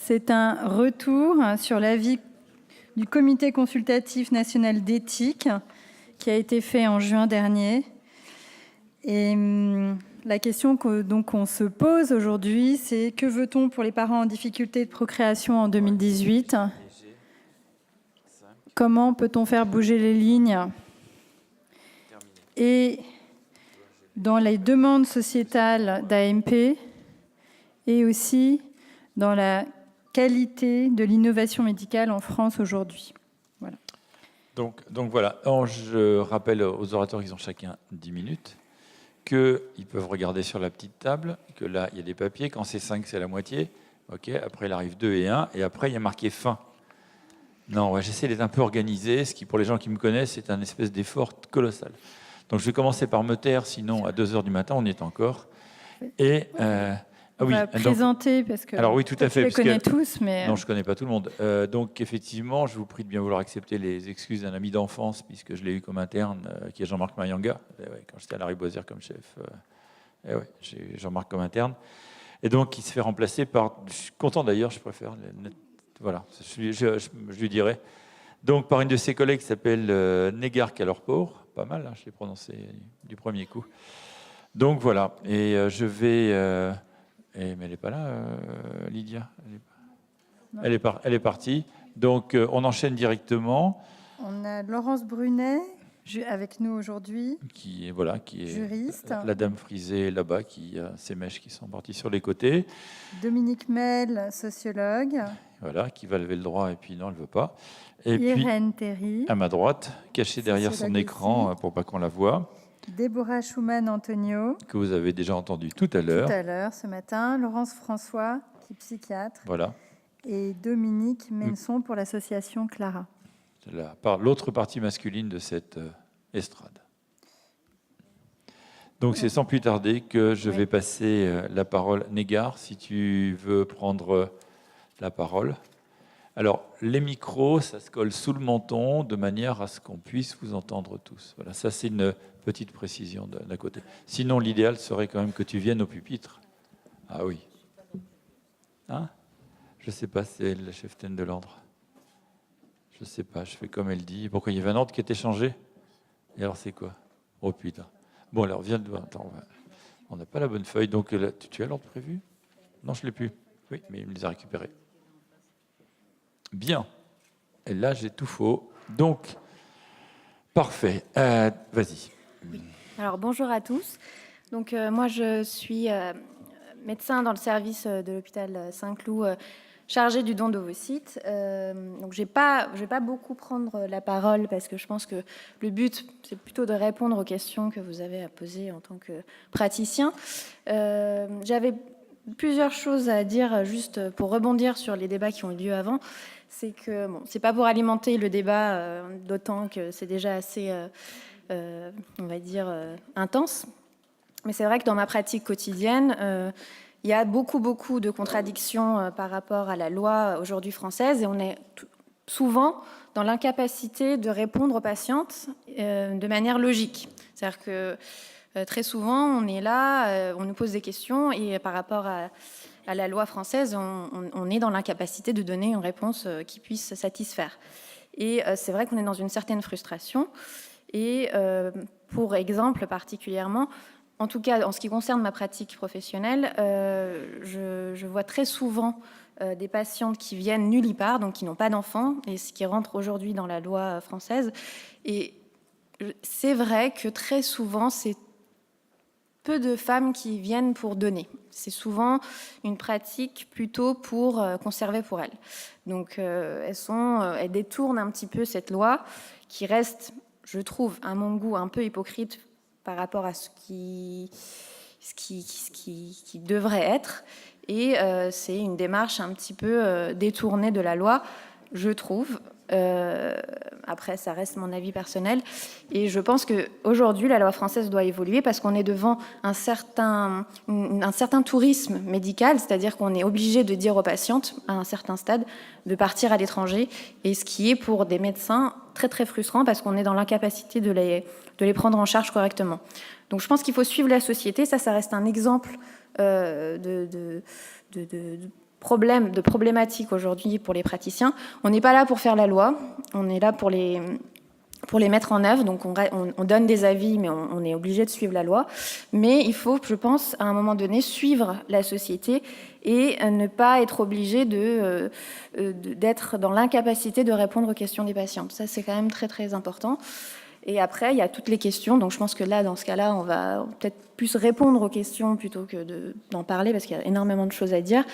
C'est un retour sur l'avis du Comité consultatif national d'éthique qui a été fait en juin dernier. Et la question qu'on se pose aujourd'hui, c'est que veut-on pour les parents en difficulté de procréation en 2018 ? Comment peut-on faire bouger les lignes ? Et dans les demandes sociétales d'AMP et aussi dans la qualité de l'innovation médicale en France aujourd'hui. Voilà. Donc voilà, je rappelle aux orateurs qu'ils ont chacun 10 minutes, qu'ils peuvent regarder sur la petite table, que là, il y a des papiers. Quand c'est 5, c'est la moitié. Ok. Après, il arrive 2 et 1. Et après, il y a marqué fin. Non, ouais, j'essaie d'être un peu organisé, ce qui, pour les gens qui me connaissent, c'est un espèce d'effort colossal. Donc, je vais commencer par me taire, sinon, à 2h du matin, on y est encore. Et... on va présenter, parce que alors oui, tout à fait, tu les connais tous, mais... Non, je ne connais pas tout le monde. Donc, effectivement, je vous prie de bien vouloir accepter les excuses d'un ami d'enfance, puisque je l'ai eu comme interne, qui est Jean-Marc Mayanga. Quand j'étais à la Lariboisière comme chef, j'ai Jean-Marc comme interne. Et donc, il se fait remplacer par... Je suis content d'ailleurs, je préfère... Voilà, je lui dirai. Donc, par une de ses collègues qui s'appelle Negar Kalorpour. Pas mal, hein, je l'ai prononcé du premier coup. Donc, voilà. Et je vais... mais elle n'est pas là, Lydia. Elle est partie. Donc, on enchaîne directement. On a Laurence Brunet avec nous aujourd'hui. Qui est juriste. La dame frisée là-bas, qui a ses mèches qui sont parties sur les côtés. Dominique Mel, sociologue. Voilà, qui va lever le droit et puis non, elle ne veut pas. Et Irène puis, Théry. à ma droite, cachée derrière son écran pour pas qu'on la voie. Déborah Schumann-Antonio. Que vous avez déjà entendu tout à l'heure. Tout à l'heure, ce matin. Laurence François, qui est psychiatre. Voilà. Et Dominique Menson pour l'association Clara. L'autre partie masculine de cette estrade. Donc c'est sans plus tarder que je vais passer la parole. Negar, si tu veux prendre la parole. Alors, les micros, ça se colle sous le menton de manière à ce qu'on puisse vous entendre tous. Voilà, ça c'est une petite précision d'un côté. Sinon, l'idéal serait quand même que tu viennes au pupitre. Ah oui. Hein ? Je ne sais pas, c'est la cheftaine de l'ordre. Je ne sais pas, je fais comme elle dit. Pourquoi il y avait un ordre qui était changé ? Et alors c'est quoi ? Oh putain. Bon alors, viens de voir. Attends, on n'a pas la bonne feuille. Donc, là, tu as l'ordre prévu ? Non, je ne l'ai plus. Oui, mais il me les a récupérés. Bien. Et là, j'ai tout faux. Donc, parfait. Vas-y. Oui. Alors, bonjour à tous. Donc, moi, je suis médecin dans le service de l'hôpital Saint-Cloud, chargée du don d'ovocytes. Donc, je vais pas beaucoup prendre la parole parce que je pense que le but, c'est plutôt de répondre aux questions que vous avez à poser en tant que praticien. J'avais plusieurs choses à dire juste pour rebondir sur les débats qui ont eu lieu avant. C'est que, bon, c'est pas pour alimenter le débat, d'autant que c'est déjà assez, on va dire, intense. Mais c'est vrai que dans ma pratique quotidienne, il y a beaucoup de contradictions par rapport à la loi aujourd'hui française et on est souvent dans l'incapacité de répondre aux patientes de manière logique. C'est-à-dire que très souvent, on est là, on nous pose des questions et par rapport à la loi française, on est dans l'incapacité de donner une réponse qui puisse satisfaire. Et c'est vrai qu'on est dans une certaine frustration. Et pour exemple particulièrement, en tout cas en ce qui concerne ma pratique professionnelle, je vois très souvent des patientes qui viennent nullipare, donc qui n'ont pas d'enfants, et ce qui rentre aujourd'hui dans la loi française. Et c'est vrai que très souvent, c'est peu de femmes qui viennent pour donner. C'est souvent une pratique plutôt pour conserver pour elles. Donc elles détournent un petit peu cette loi qui reste, je trouve, à mon goût, un peu hypocrite par rapport à ce qui devrait être. Et c'est une démarche un petit peu détournée de la loi, je trouve. Après, ça reste mon avis personnel. Et je pense qu'aujourd'hui, la loi française doit évoluer parce qu'on est devant un certain tourisme médical, c'est-à-dire qu'on est obligé de dire aux patientes, à un certain stade, de partir à l'étranger. Et ce qui est pour des médecins très, très frustrant parce qu'on est dans l'incapacité de les prendre en charge correctement. Donc, je pense qu'il faut suivre la société. Ça reste un exemple de problématiques aujourd'hui pour les praticiens. On n'est pas là pour faire la loi, on est là pour les mettre en œuvre. Donc on donne des avis, mais on est obligé de suivre la loi. Mais il faut, je pense, à un moment donné, suivre la société et ne pas être obligé d'être dans l'incapacité de répondre aux questions des patients. Ça, c'est quand même très, très important. Et après, il y a toutes les questions. Donc, je pense que là, dans ce cas-là, on va peut-être plus répondre aux questions plutôt que d'en parler, parce qu'il y a énormément de choses à dire.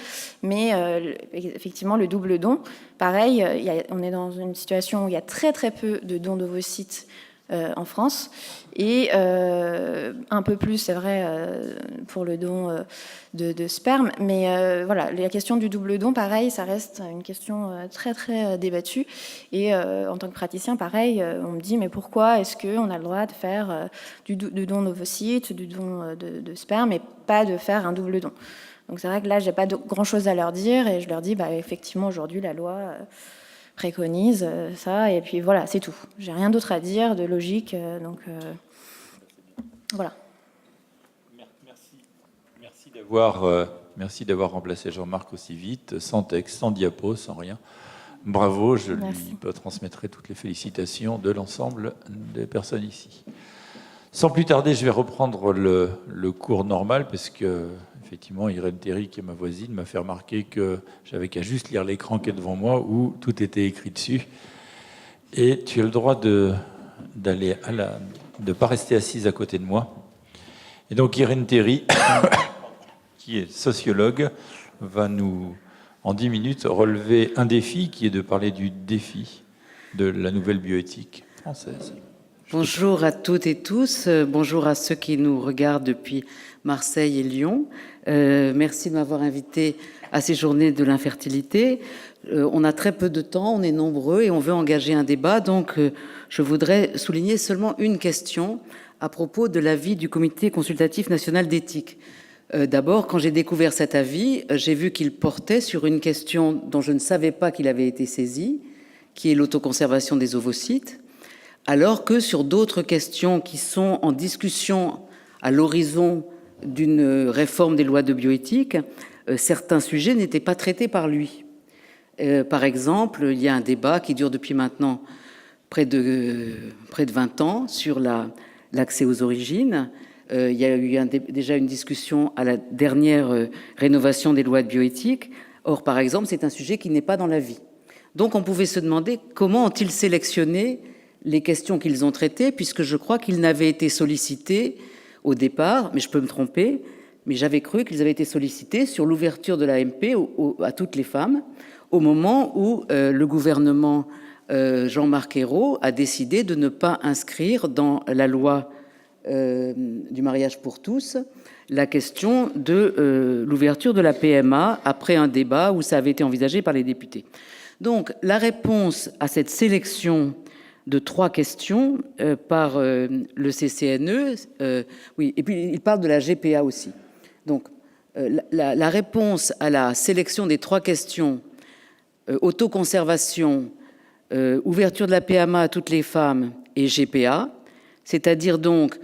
Mais effectivement, le double don, pareil, on est dans une situation où il y a très, très peu de dons d'ovocytes en France. Et un peu plus, c'est vrai, pour le don de sperme. Mais voilà, la question du double don, pareil, ça reste une question très, très débattue. Et en tant que praticien, pareil, on me dit, mais pourquoi est-ce qu'on a le droit de faire du don d'ovocytes, du don de sperme, et pas de faire un double don? Donc c'est vrai que là, j'ai pas grand-chose à leur dire. Et je leur dis, effectivement, aujourd'hui, la loi... préconise ça, et puis voilà, c'est tout. J'ai rien d'autre à dire de logique, donc voilà. Merci d'avoir remplacé Jean-Marc aussi vite, sans texte, sans diapo, sans rien. Bravo, je lui transmettrai toutes les félicitations de l'ensemble des personnes ici. Sans plus tarder, je vais reprendre le cours normal, parce que effectivement, Irène Théry, qui est ma voisine, m'a fait remarquer que j'avais qu'à juste lire l'écran qui est devant moi, où tout était écrit dessus. Et tu as le droit de pas rester assise à côté de moi. Et donc Irène Théry, qui est sociologue, va nous, en 10 minutes, relever un défi, qui est de parler du défi de la nouvelle bioéthique française. Bonjour à toutes et tous, bonjour à ceux qui nous regardent depuis Marseille et Lyon. Merci de m'avoir invité à ces journées de l'infertilité. On a très peu de temps, on est nombreux et on veut engager un débat. Donc je voudrais souligner seulement une question à propos de l'avis du Comité consultatif national d'éthique. D'abord, quand j'ai découvert cet avis, j'ai vu qu'il portait sur une question dont je ne savais pas qu'il avait été saisi, qui est l'autoconservation des ovocytes, alors que sur d'autres questions qui sont en discussion à l'horizon d'une réforme des lois de bioéthique, certains sujets n'étaient pas traités par lui. Par exemple, il y a un débat qui dure depuis maintenant près de 20 ans sur l'accès aux origines. Il y a eu déjà une discussion à la dernière rénovation des lois de bioéthique. Or, par exemple, c'est un sujet qui n'est pas dans l'avis. Donc on pouvait se demander comment ont-ils sélectionné les questions qu'ils ont traitées, puisque je crois qu'ils n'avaient été sollicités au départ, mais je peux me tromper, mais j'avais cru qu'ils avaient été sollicités sur l'ouverture de l'AMP à toutes les femmes, au moment où le gouvernement Jean-Marc Ayrault a décidé de ne pas inscrire dans la loi du mariage pour tous la question de l'ouverture de la PMA après un débat où ça avait été envisagé par les députés. Donc la réponse à cette sélection de 3 questions par le CCNE, oui, et puis il parle de la GPA aussi. Donc la réponse à la sélection des 3 questions, autoconservation, ouverture de la PMA à toutes les femmes et GPA, c'est-à-dire donc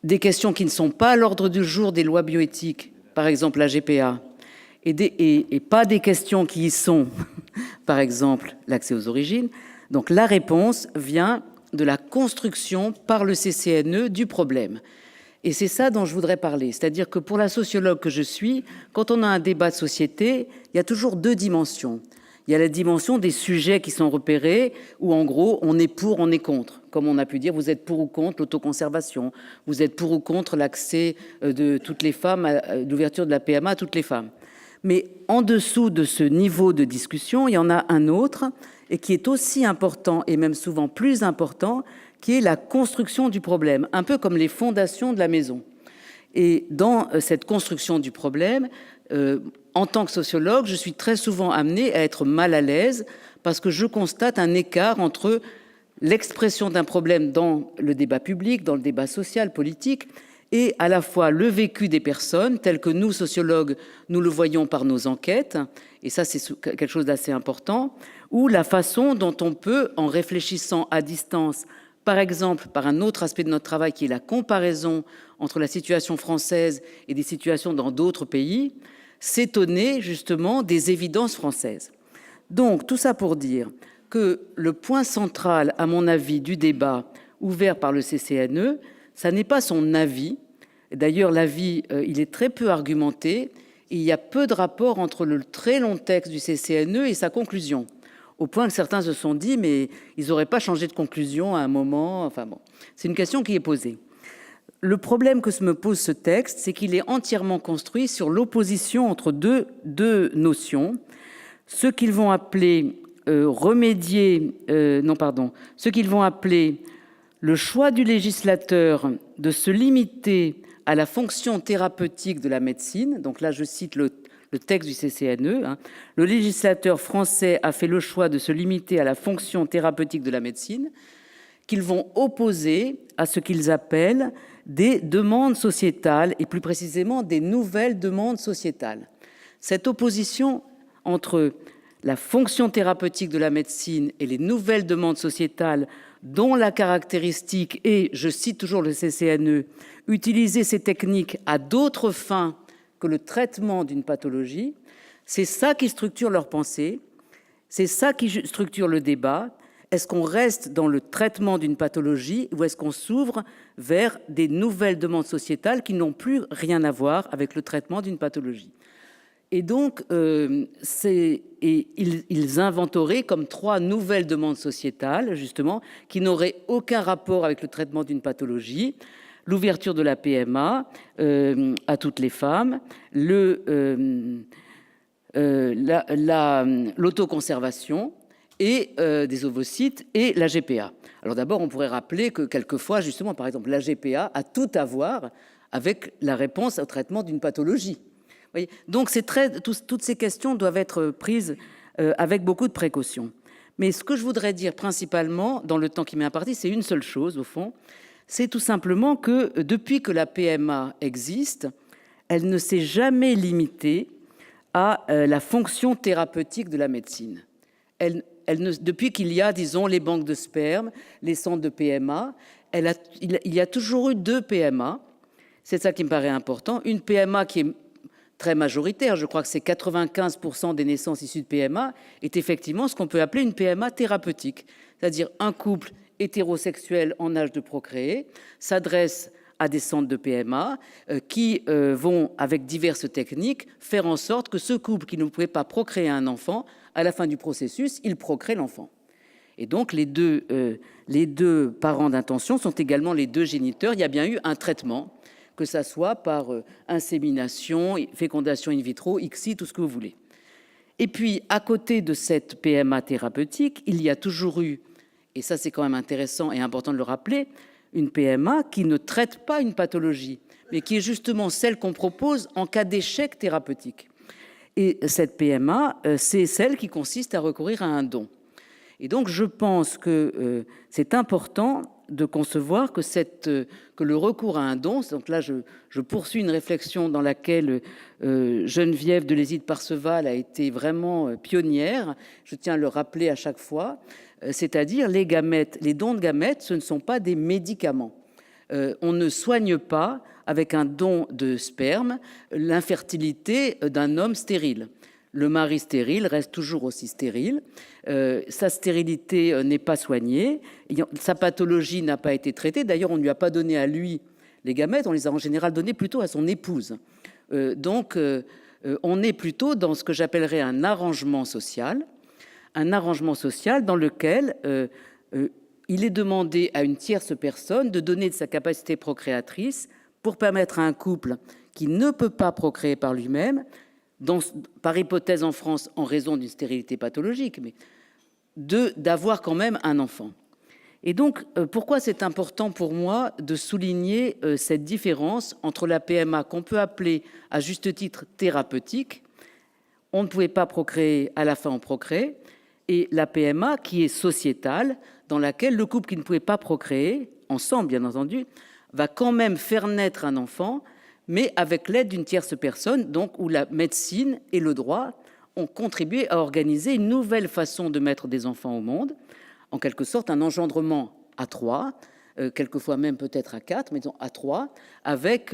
des questions qui ne sont pas à l'ordre du jour des lois bioéthiques, par exemple la GPA, et pas des questions qui y sont, par exemple l'accès aux origines. Donc la réponse vient de la construction par le CCNE du problème. Et c'est ça dont je voudrais parler. C'est-à-dire que pour la sociologue que je suis, quand on a un débat de société, il y a toujours 2 dimensions. Il y a la dimension des sujets qui sont repérés, où en gros, on est pour, on est contre. Comme on a pu dire, vous êtes pour ou contre l'autoconservation, vous êtes pour ou contre l'accès de toutes les femmes, l'ouverture de la PMA à toutes les femmes. Mais en dessous de ce niveau de discussion, il y en a un autre, et qui est aussi important, et même souvent plus important, qui est la construction du problème, un peu comme les fondations de la maison. Et dans cette construction du problème, en tant que sociologue, je suis très souvent amenée à être mal à l'aise parce que je constate un écart entre l'expression d'un problème dans le débat public, dans le débat social, politique, et à la fois le vécu des personnes, tel que nous, sociologues, nous le voyons par nos enquêtes, et ça c'est quelque chose d'assez important, ou la façon dont on peut, en réfléchissant à distance, par exemple par un autre aspect de notre travail qui est la comparaison entre la situation française et des situations dans d'autres pays, s'étonner justement des évidences françaises. Donc, tout ça pour dire que le point central, à mon avis, du débat ouvert par le CCNE, ça n'est pas son avis. D'ailleurs, l'avis, il est très peu argumenté. Il y a peu de rapport entre le très long texte du CCNE et sa conclusion, au point que certains se sont dit, mais ils n'auraient pas changé de conclusion à un moment. Enfin bon, c'est une question qui est posée. Le problème que me pose ce texte, c'est qu'il est entièrement construit sur l'opposition entre deux notions, ce qu'ils vont appeler ce qu'ils vont appeler le choix du législateur de se limiter à la fonction thérapeutique de la médecine. Donc là, je cite le texte du CCNE. Le législateur français a fait le choix de se limiter à la fonction thérapeutique de la médecine, qu'ils vont opposer à ce qu'ils appellent des demandes sociétales, et plus précisément des nouvelles demandes sociétales. Cette opposition entre la fonction thérapeutique de la médecine et les nouvelles demandes sociétales, dont la caractéristique est, je cite toujours le CCNE, utiliser ces techniques à d'autres fins que le traitement d'une pathologie, c'est ça qui structure leur pensée, c'est ça qui structure le débat. Est-ce qu'on reste dans le traitement d'une pathologie ou est-ce qu'on s'ouvre vers des nouvelles demandes sociétales qui n'ont plus rien à voir avec le traitement d'une pathologie? Et donc, ils inventeraient comme 3 nouvelles demandes sociétales, justement, qui n'auraient aucun rapport avec le traitement d'une pathologie. L'ouverture de la PMA à toutes les femmes, l'autoconservation et des ovocytes et la GPA. Alors d'abord, on pourrait rappeler que quelquefois, justement, par exemple, la GPA a tout à voir avec la réponse au traitement d'une pathologie. Donc toutes ces questions doivent être prises avec beaucoup de précaution. Mais ce que je voudrais dire principalement, dans le temps qui m'est imparti, c'est une seule chose, au fond, c'est tout simplement que depuis que la PMA existe, elle ne s'est jamais limitée à la fonction thérapeutique de la médecine. Depuis qu'il y a, disons, les banques de sperme, les centres de PMA, il y a toujours eu 2 PMA. C'est ça qui me paraît important. Une PMA qui est très majoritaire, je crois que c'est 95% des naissances issues de PMA, est effectivement ce qu'on peut appeler une PMA thérapeutique. C'est-à-dire un couple hétérosexuel en âge de procréer s'adresse à des centres de PMA qui vont, avec diverses techniques, faire en sorte que ce couple qui ne pouvait pas procréer un enfant, à la fin du processus, il procrée l'enfant. Et donc, les deux parents d'intention sont également les 2 géniteurs. Il y a bien eu un traitement, que ça soit par insémination, fécondation in vitro, ICSI, tout ce que vous voulez. Et puis, à côté de cette PMA thérapeutique, il y a toujours eu, et ça c'est quand même intéressant et important de le rappeler, une PMA qui ne traite pas une pathologie, mais qui est justement celle qu'on propose en cas d'échec thérapeutique. Et cette PMA, c'est celle qui consiste à recourir à un don. Et donc, je pense que c'est important de concevoir que le recours à un don, donc là, je poursuis une réflexion dans laquelle Geneviève de Lézide-Parseval a été vraiment pionnière, je tiens à le rappeler à chaque fois, c'est-à-dire les dons de gamètes, ce ne sont pas des médicaments. On ne soigne pas, avec un don de sperme, l'infertilité d'un homme stérile. Le mari stérile reste toujours aussi stérile. Sa stérilité n'est pas soignée. Sa pathologie n'a pas été traitée. D'ailleurs, on ne lui a pas donné à lui les gamètes. On les a en général donnés plutôt à son épouse. Donc, on est plutôt dans ce que j'appellerais un arrangement social. Un arrangement social dans lequel il est demandé à une tierce personne de donner de sa capacité procréatrice pour permettre à un couple qui ne peut pas procréer par lui-même, par hypothèse en France en raison d'une stérilité pathologique, mais d'avoir quand même un enfant. Et donc, pourquoi c'est important pour moi de souligner cette différence entre la PMA qu'on peut appeler à juste titre thérapeutique, on ne pouvait pas procréer, à la fin on procrée, et la PMA qui est sociétale, dans laquelle le couple qui ne pouvait pas procréer, ensemble bien entendu, va quand même faire naître un enfant, mais avec l'aide d'une tierce personne, donc où la médecine et le droit ont contribué à organiser une nouvelle façon de mettre des enfants au monde, en quelque sorte un engendrement à 3, quelquefois même peut-être à 4, mais disons à 3, avec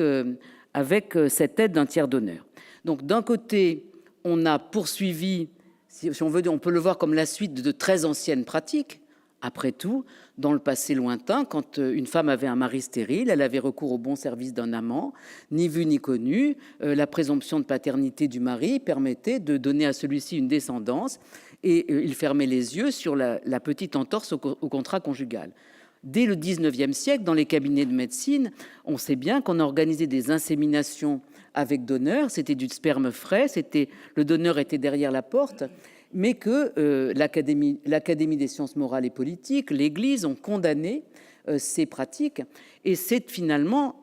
cette aide d'un tiers donneur. Donc d'un côté, on a poursuivi, si on veut, on peut le voir comme la suite de très anciennes pratiques. Après tout, dans le passé lointain, quand une femme avait un mari stérile, elle avait recours au bon service d'un amant, ni vu ni connu. La présomption de paternité du mari permettait de donner à celui-ci une descendance, et il fermait les yeux sur la petite entorse au contrat conjugal. Dès le 19e siècle, dans les cabinets de médecine, on sait bien qu'on a organisé des inséminations avec donneur. C'était du sperme frais, le donneur était derrière la porte, mais que l'Académie des sciences morales et politiques, l'Église ont condamné ces pratiques. Et c'est finalement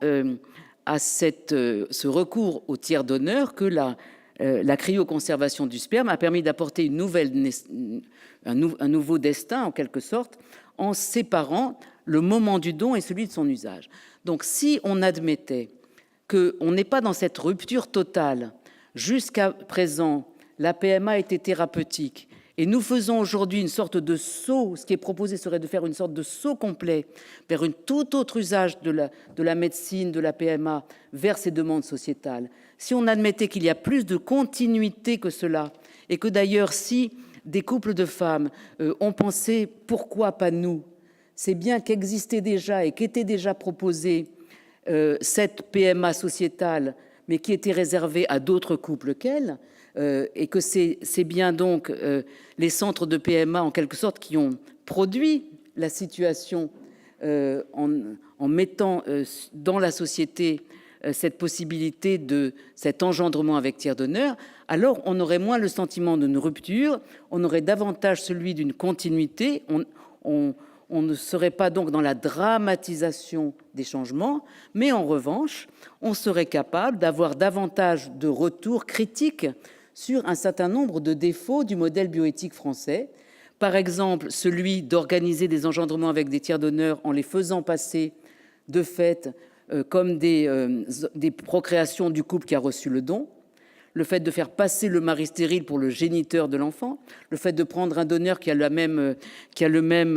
à ce recours au tiers donneur que la cryoconservation du sperme a permis d'apporter un nouveau destin, en quelque sorte, en séparant le moment du don et celui de son usage. Donc si on admettait qu'on n'est pas dans cette rupture totale, jusqu'à présent, la PMA était thérapeutique, et nous faisons aujourd'hui une sorte de saut, ce qui est proposé serait de faire une sorte de saut complet vers un tout autre usage de la médecine, de la PMA, vers ces demandes sociétales. Si on admettait qu'il y a plus de continuité que cela, et que d'ailleurs, si des couples de femmes ont pensé « pourquoi pas nous ?» c'est bien qu'existait déjà et qu'était déjà proposée cette PMA sociétale, mais qui était réservée à d'autres couples qu'elle, et que c'est bien donc les centres de PMA, en quelque sorte, qui ont produit la situation en mettant dans la société cette possibilité de cet engendrement avec tiers donneur, alors on aurait moins le sentiment d'une rupture, on aurait davantage celui d'une continuité, on ne serait pas donc dans la dramatisation des changements, mais en revanche, on serait capable d'avoir davantage de retours critiques sur un certain nombre de défauts du modèle bioéthique français. Par exemple, celui d'organiser des engendrements avec des tiers donneurs en les faisant passer de fait comme des procréations du couple qui a reçu le don, le fait de faire passer le mari stérile pour le géniteur de l'enfant, le fait de prendre un donneur qui a le même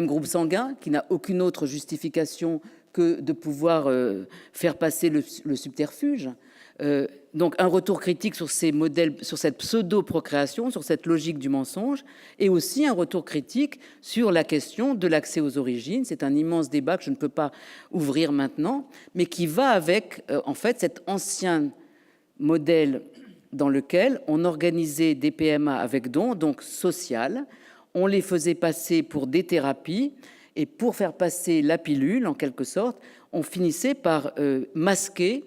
groupe sanguin, qui n'a aucune autre justification que de pouvoir faire passer le subterfuge. Donc un retour critique sur ces modèles, sur cette pseudo-procréation, sur cette logique du mensonge, et aussi un retour critique sur la question de l'accès aux origines. C'est un immense débat que je ne peux pas ouvrir maintenant, mais qui va avec en fait cet ancien modèle dans lequel on organisait des PMA avec don, donc social, on les faisait passer pour des thérapies, et pour faire passer la pilule, en quelque sorte, on finissait par masquer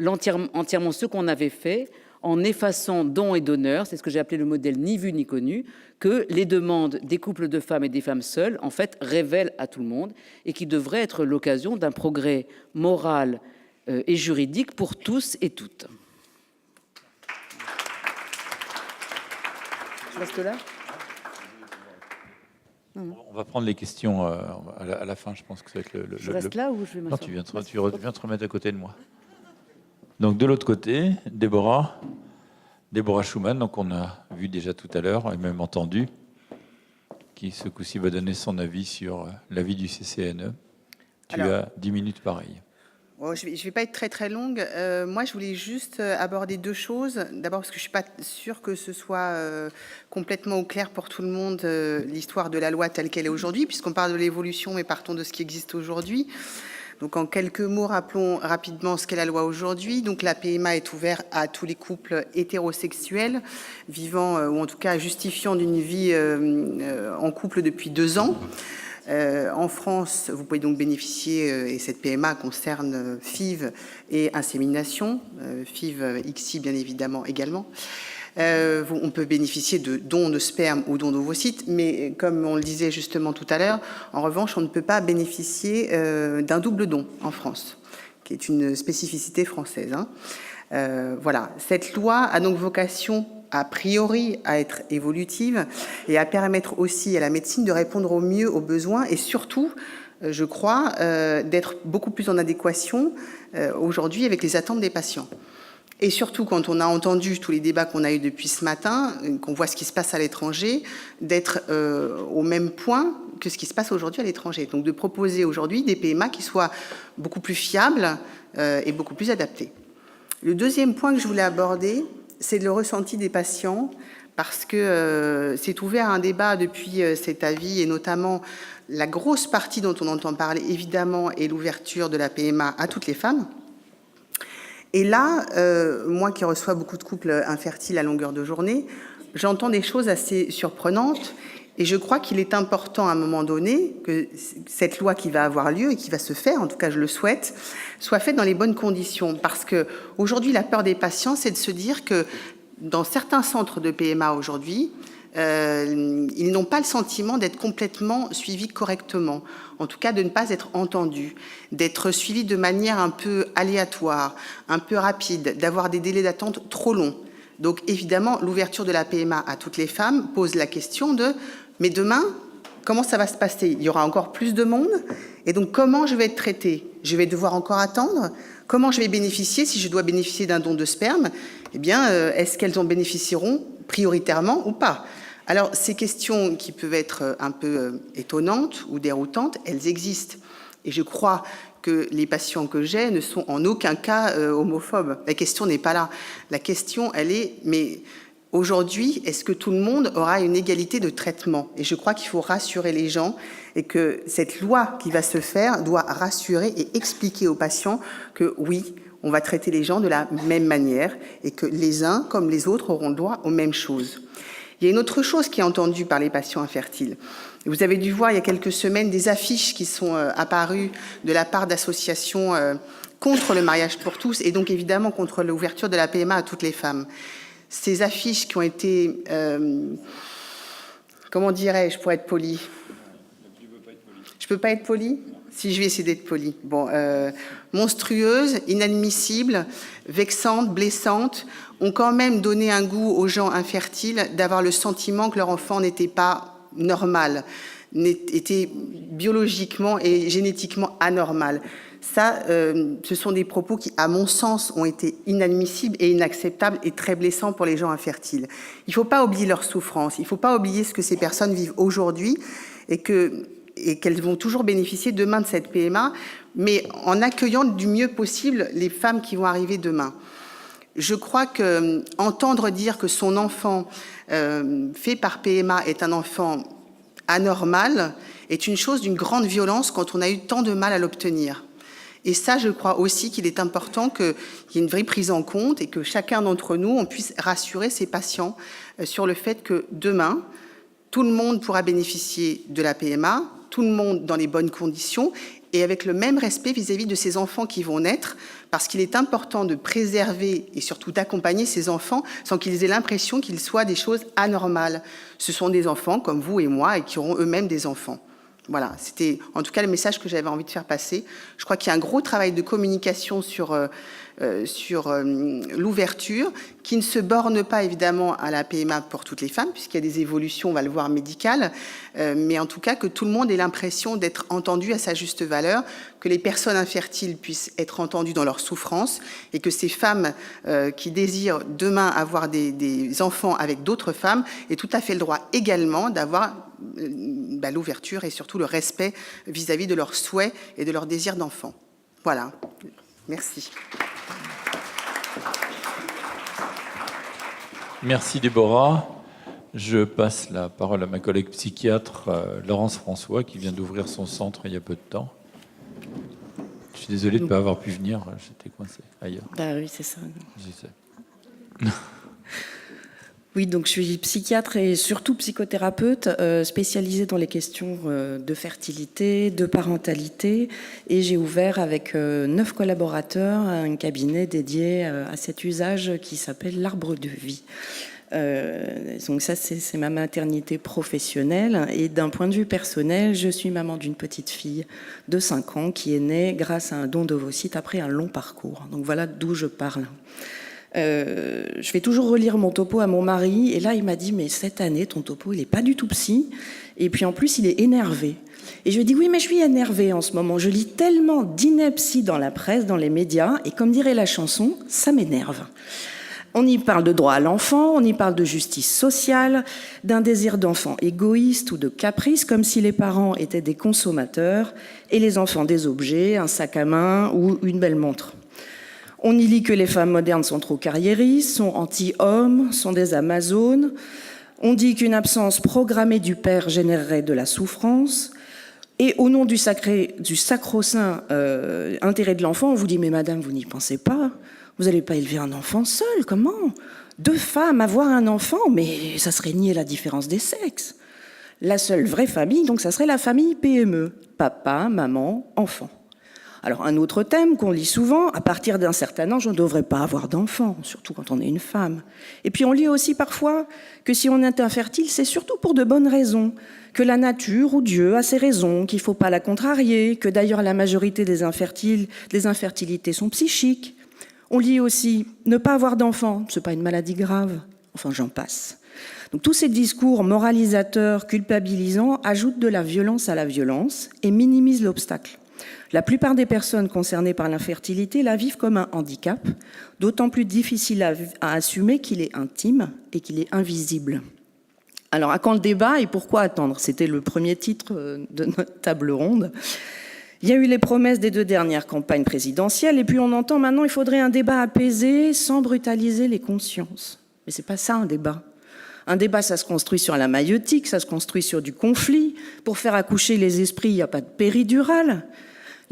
entièrement ce qu'on avait fait en effaçant don et donneur, c'est ce que j'ai appelé le modèle ni vu ni connu, que les demandes des couples de femmes et des femmes seules, en fait, révèlent à tout le monde et qui devrait être l'occasion d'un progrès moral et juridique pour tous et toutes. Je reste là ? On va prendre les questions à la fin, je pense que ça va être Je reste là ou je vais m'asseoir ? Non, tu viens te remettre à côté de moi. Donc de l'autre côté, Déborah Schumann, donc on a vu déjà tout à l'heure et même entendu, qui ce coup-ci va donner son avis sur l'avis du CCNE. Tu as 10 minutes pareil. Oh, je vais pas être très très longue. Moi, je voulais juste aborder deux choses. D'abord, parce que je suis pas sûre que ce soit complètement au clair pour tout le monde l'histoire de la loi telle qu'elle est aujourd'hui, puisqu'on parle de l'évolution, mais partons de ce qui existe aujourd'hui. Donc, en quelques mots, rappelons rapidement ce qu'est la loi aujourd'hui. Donc, la PMA est ouverte à tous les couples hétérosexuels vivant, ou en tout cas justifiant d'une vie en couple depuis 2 ans. En France, vous pouvez donc bénéficier, et cette PMA concerne FIV et insémination, FIV XI bien évidemment également. On peut bénéficier de dons de sperme ou dons d'ovocytes, mais comme on le disait justement tout à l'heure, en revanche, on ne peut pas bénéficier d'un double don en France, qui est une spécificité française. Voilà, cette loi a donc vocation a priori à être évolutive et à permettre aussi à la médecine de répondre au mieux aux besoins et surtout, je crois, d'être beaucoup plus en adéquation aujourd'hui avec les attentes des patients. Et surtout, quand on a entendu tous les débats qu'on a eus depuis ce matin, qu'on voit ce qui se passe à l'étranger, d'être au même point que ce qui se passe aujourd'hui à l'étranger. Donc de proposer aujourd'hui des PMA qui soient beaucoup plus fiables et beaucoup plus adaptés. Le deuxième point que je voulais aborder, c'est le ressenti des patients, parce que c'est ouvert un débat depuis cet avis, et notamment la grosse partie dont on entend parler, évidemment, est l'ouverture de la PMA à toutes les femmes. Et là, moi qui reçois beaucoup de couples infertiles à longueur de journée, j'entends des choses assez surprenantes, et je crois qu'il est important à un moment donné que cette loi qui va avoir lieu et qui va se faire, en tout cas je le souhaite, soit faite dans les bonnes conditions. Parce qu'aujourd'hui, la peur des patients, c'est de se dire que dans certains centres de PMA aujourd'hui, ils n'ont pas le sentiment d'être complètement suivis correctement, en tout cas de ne pas être entendus, d'être suivis de manière un peu aléatoire, un peu rapide, d'avoir des délais d'attente trop longs. Donc évidemment, l'ouverture de la PMA à toutes les femmes pose la question de « mais demain, comment ça va se passer ? Il y aura encore plus de monde, et donc comment je vais être traitée ? Je vais devoir encore attendre ? Comment je vais bénéficier si je dois bénéficier d'un don de sperme ? Eh bien, est-ce qu'elles en bénéficieront prioritairement ou pas ? Alors, ces questions qui peuvent être un peu étonnantes ou déroutantes, elles existent. Et je crois que les patients que j'ai ne sont en aucun cas homophobes. La question n'est pas là. La question, elle est, mais aujourd'hui, est-ce que tout le monde aura une égalité de traitement ? Et je crois qu'il faut rassurer les gens et que cette loi qui va se faire doit rassurer et expliquer aux patients que oui, on va traiter les gens de la même manière et que les uns comme les autres auront le droit aux mêmes choses. Il y a une autre chose qui est entendue par les patients infertiles. Vous avez dû voir il y a quelques semaines des affiches qui sont apparues de la part d'associations contre le mariage pour tous et donc évidemment contre l'ouverture de la PMA à toutes les femmes. Ces affiches qui ont été, comment dirais-je pour être poli ? Je peux pas être poli ? Si, je vais essayer d'être poli. Bon, monstrueuses, inadmissibles, vexantes, blessantes, ont quand même donné un goût aux gens infertiles d'avoir le sentiment que leur enfant n'était pas normal, était biologiquement et génétiquement anormal. Ça, ce sont des propos qui, à mon sens, ont été inadmissibles et inacceptables et très blessants pour les gens infertiles. Il ne faut pas oublier leur souffrance, il ne faut pas oublier ce que ces personnes vivent aujourd'hui et qu'elles vont toujours bénéficier demain de cette PMA, mais en accueillant du mieux possible les femmes qui vont arriver demain. Je crois qu'entendre dire que son enfant fait par PMA est un enfant anormal est une chose d'une grande violence quand on a eu tant de mal à l'obtenir. Et ça, je crois aussi qu'il est important qu'il y ait une vraie prise en compte et que chacun d'entre nous, on puisse rassurer ses patients sur le fait que demain, tout le monde pourra bénéficier de la PMA, tout le monde dans les bonnes conditions et avec le même respect vis-à-vis de ces enfants qui vont naître, parce qu'il est important de préserver et surtout d'accompagner ces enfants sans qu'ils aient l'impression qu'ils soient des choses anormales. Ce sont des enfants comme vous et moi et qui auront eux-mêmes des enfants. Voilà, c'était en tout cas le message que j'avais envie de faire passer. Je crois qu'il y a un gros travail de communication sur l'ouverture, qui ne se borne pas évidemment à la PMA pour toutes les femmes, puisqu'il y a des évolutions, on va le voir, médicales, mais en tout cas que tout le monde ait l'impression d'être entendu à sa juste valeur, que les personnes infertiles puissent être entendues dans leur souffrance, et que ces femmes qui désirent demain avoir des enfants avec d'autres femmes aient tout à fait le droit également d'avoir l'ouverture et surtout le respect vis-à-vis de leurs souhaits et de leurs désirs d'enfants. Voilà. Merci. Merci Déborah. Je passe la parole à ma collègue psychiatre Laurence François qui vient d'ouvrir son centre il y a peu de temps. Je suis désolé de ne pas avoir pu venir, j'étais coincé ailleurs. Bah oui, c'est ça. Je sais. Oui, donc je suis psychiatre et surtout psychothérapeute spécialisée dans les questions de fertilité, de parentalité, et j'ai ouvert avec 9 collaborateurs un cabinet dédié à cet usage qui s'appelle l'Arbre de vie. Donc ça, c'est ma maternité professionnelle, et d'un point de vue personnel, je suis maman d'une petite fille de 5 ans qui est née grâce à un don d'ovocytes après un long parcours. Donc voilà d'où je parle. Je fais toujours relire mon topo à mon mari, et là il m'a dit mais cette année ton topo il est pas du tout psy, et puis en plus il est énervé. Et je lui ai dit oui mais je suis énervée en ce moment, je lis tellement d'inepties dans la presse, dans les médias, et comme dirait la chanson, ça m'énerve. On y parle de droit à l'enfant, on y parle de justice sociale, d'un désir d'enfant égoïste ou de caprice, comme si les parents étaient des consommateurs et les enfants des objets, un sac à main ou une belle montre. On y lit que les femmes modernes sont trop carriéristes, sont anti-hommes, sont des amazones. On dit qu'une absence programmée du père générerait de la souffrance. Et au nom du sacro-saint intérêt de l'enfant, on vous dit « Mais madame, vous n'y pensez pas. Vous n'allez pas élever un enfant seul, comment ? 2 femmes avoir un enfant, mais ça serait nier la différence des sexes. La seule vraie famille, donc ça serait la famille PME. Papa, maman, enfant. » Alors un autre thème qu'on lit souvent, à partir d'un certain âge, on ne devrait pas avoir d'enfants, surtout quand on est une femme. Et puis on lit aussi parfois que si on est infertile, c'est surtout pour de bonnes raisons, que la nature ou Dieu a ses raisons, qu'il ne faut pas la contrarier, que d'ailleurs la majorité des infertilités sont psychiques. On lit aussi ne pas avoir d'enfants, ce n'est pas une maladie grave. Enfin, j'en passe. Donc tous ces discours moralisateurs, culpabilisants, ajoutent de la violence à la violence et minimisent l'obstacle. La plupart des personnes concernées par l'infertilité la vivent comme un handicap, d'autant plus difficile à assumer qu'il est intime et qu'il est invisible. Alors, à quand le débat et pourquoi attendre ? C'était le premier titre de notre table ronde. Il y a eu les promesses des 2 dernières campagnes présidentielles, et puis on entend maintenant qu'il faudrait un débat apaisé, sans brutaliser les consciences. Mais c'est pas ça un débat. Un débat, ça se construit sur la maïeutique, ça se construit sur du conflit. Pour faire accoucher les esprits, il n'y a pas de péridurale.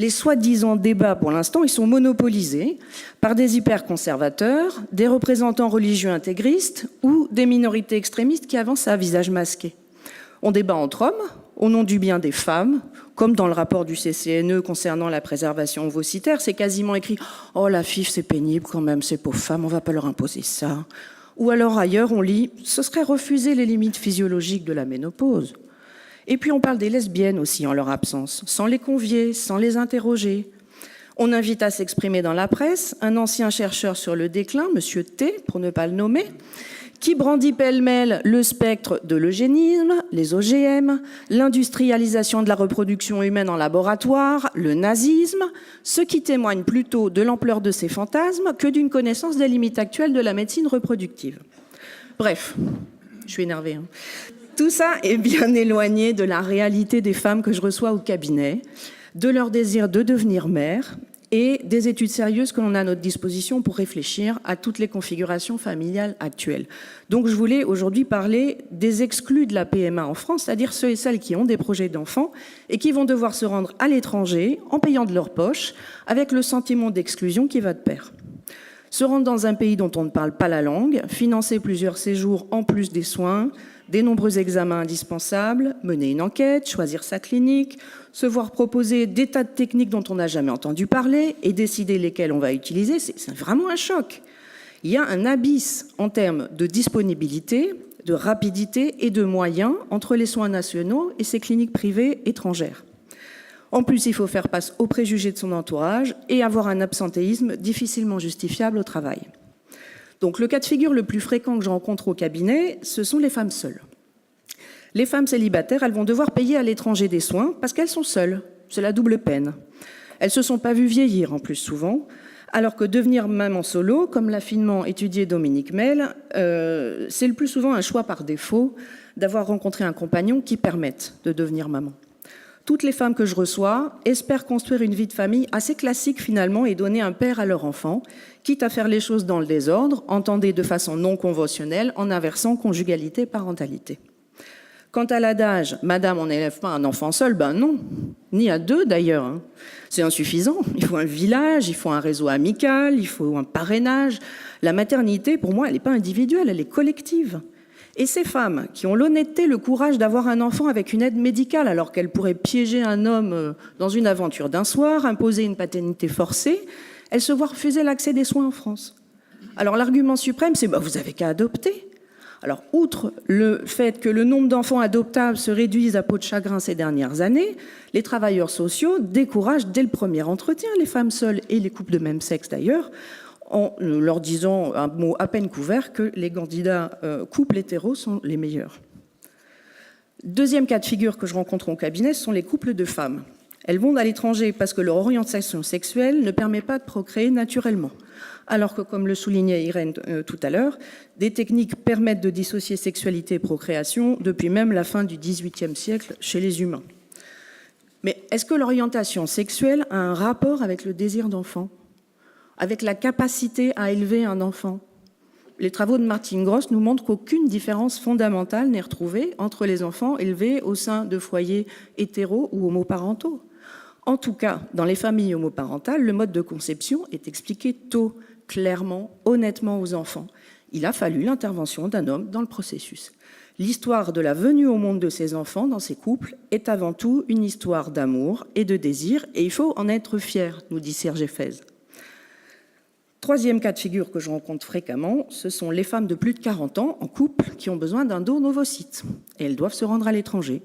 Les soi-disant débats, pour l'instant, ils sont monopolisés par des hyper-conservateurs, des représentants religieux intégristes ou des minorités extrémistes qui avancent à visage masqué. On débat entre hommes, au nom du bien des femmes, comme dans le rapport du CCNE concernant la préservation ovocytaire, c'est quasiment écrit « Oh, la FIF, c'est pénible quand même, ces pauvres femmes, on ne va pas leur imposer ça ». Ou alors ailleurs, on lit « Ce serait refuser les limites physiologiques de la ménopause ». Et puis on parle des lesbiennes aussi en leur absence, sans les convier, sans les interroger. On invite à s'exprimer dans la presse un ancien chercheur sur le déclin, Monsieur T, pour ne pas le nommer, qui brandit pêle-mêle le spectre de l'eugénisme, les OGM, l'industrialisation de la reproduction humaine en laboratoire, le nazisme, ce qui témoigne plutôt de l'ampleur de ces fantasmes que d'une connaissance des limites actuelles de la médecine reproductive. Bref, je suis énervée, hein. Tout ça est bien éloigné de la réalité des femmes que je reçois au cabinet, de leur désir de devenir mère et des études sérieuses que l'on a à notre disposition pour réfléchir à toutes les configurations familiales actuelles. Donc je voulais aujourd'hui parler des exclus de la PMA en France, c'est-à-dire ceux et celles qui ont des projets d'enfants et qui vont devoir se rendre à l'étranger en payant de leur poche, avec le sentiment d'exclusion qui va de pair. Se rendre dans un pays dont on ne parle pas la langue, financer plusieurs séjours en plus des soins, des nombreux examens indispensables, mener une enquête, choisir sa clinique, se voir proposer des tas de techniques dont on n'a jamais entendu parler et décider lesquelles on va utiliser, c'est vraiment un choc. Il y a un abysse en termes de disponibilité, de rapidité et de moyens entre les soins nationaux et ces cliniques privées étrangères. En plus, il faut faire face aux préjugés de son entourage et avoir un absentéisme difficilement justifiable au travail. Donc le cas de figure le plus fréquent que je rencontre au cabinet, ce sont les femmes seules. Les femmes célibataires, elles vont devoir payer à l'étranger des soins parce qu'elles sont seules. C'est la double peine. Elles ne se sont pas vues vieillir en plus souvent, alors que devenir maman solo, comme l'a finement étudié Dominique Mel, c'est le plus souvent un choix par défaut d'avoir rencontré un compagnon qui permette de devenir maman. Toutes les femmes que je reçois espèrent construire une vie de famille assez classique finalement et donner un père à leur enfant, quitte à faire les choses dans le désordre, entendez de façon non conventionnelle, en inversant conjugalité-parentalité. Quant à l'adage « Madame, on n'élève pas un enfant seul », ben non, ni à 2 d'ailleurs. Hein. C'est insuffisant, il faut un village, il faut un réseau amical, il faut un parrainage. La maternité, pour moi, elle n'est pas individuelle, elle est collective. Et ces femmes qui ont l'honnêteté, le courage d'avoir un enfant avec une aide médicale alors qu'elles pourraient piéger un homme dans une aventure d'un soir, imposer une paternité forcée, elles se voient refuser l'accès des soins en France. Alors l'argument suprême, c'est vous n'avez qu'à adopter. Alors outre le fait que le nombre d'enfants adoptables se réduise à peau de chagrin ces dernières années, les travailleurs sociaux découragent dès le premier entretien les femmes seules et les couples de même sexe d'ailleurs, en leur disant un mot à peine couvert que les candidats couples hétéros sont les meilleurs. Deuxième cas de figure que je rencontre au cabinet, ce sont les couples de femmes. Elles vont à l'étranger parce que leur orientation sexuelle ne permet pas de procréer naturellement. alors que, comme le soulignait Irène tout à l'heure, des techniques permettent de dissocier sexualité et procréation depuis même la fin du XVIIIe siècle chez les humains. Mais est-ce que l'orientation sexuelle a un rapport avec le désir d'enfant, avec la capacité à élever un enfant? Les travaux de Martin Gross nous montrent qu'aucune différence fondamentale n'est retrouvée entre les enfants élevés au sein de foyers hétéros ou homoparentaux. En tout cas, dans les familles homoparentales, le mode de conception est expliqué tôt, clairement, honnêtement aux enfants. Il a fallu l'intervention d'un homme dans le processus. L'histoire de la venue au monde de ces enfants dans ces couples est avant tout une histoire d'amour et de désir, et il faut en être fier, nous dit Serge Effez. Troisième cas de figure que je rencontre fréquemment, ce sont les femmes de plus de 40 ans en couple qui ont besoin d'un don ovocyte. Et elles doivent se rendre à l'étranger.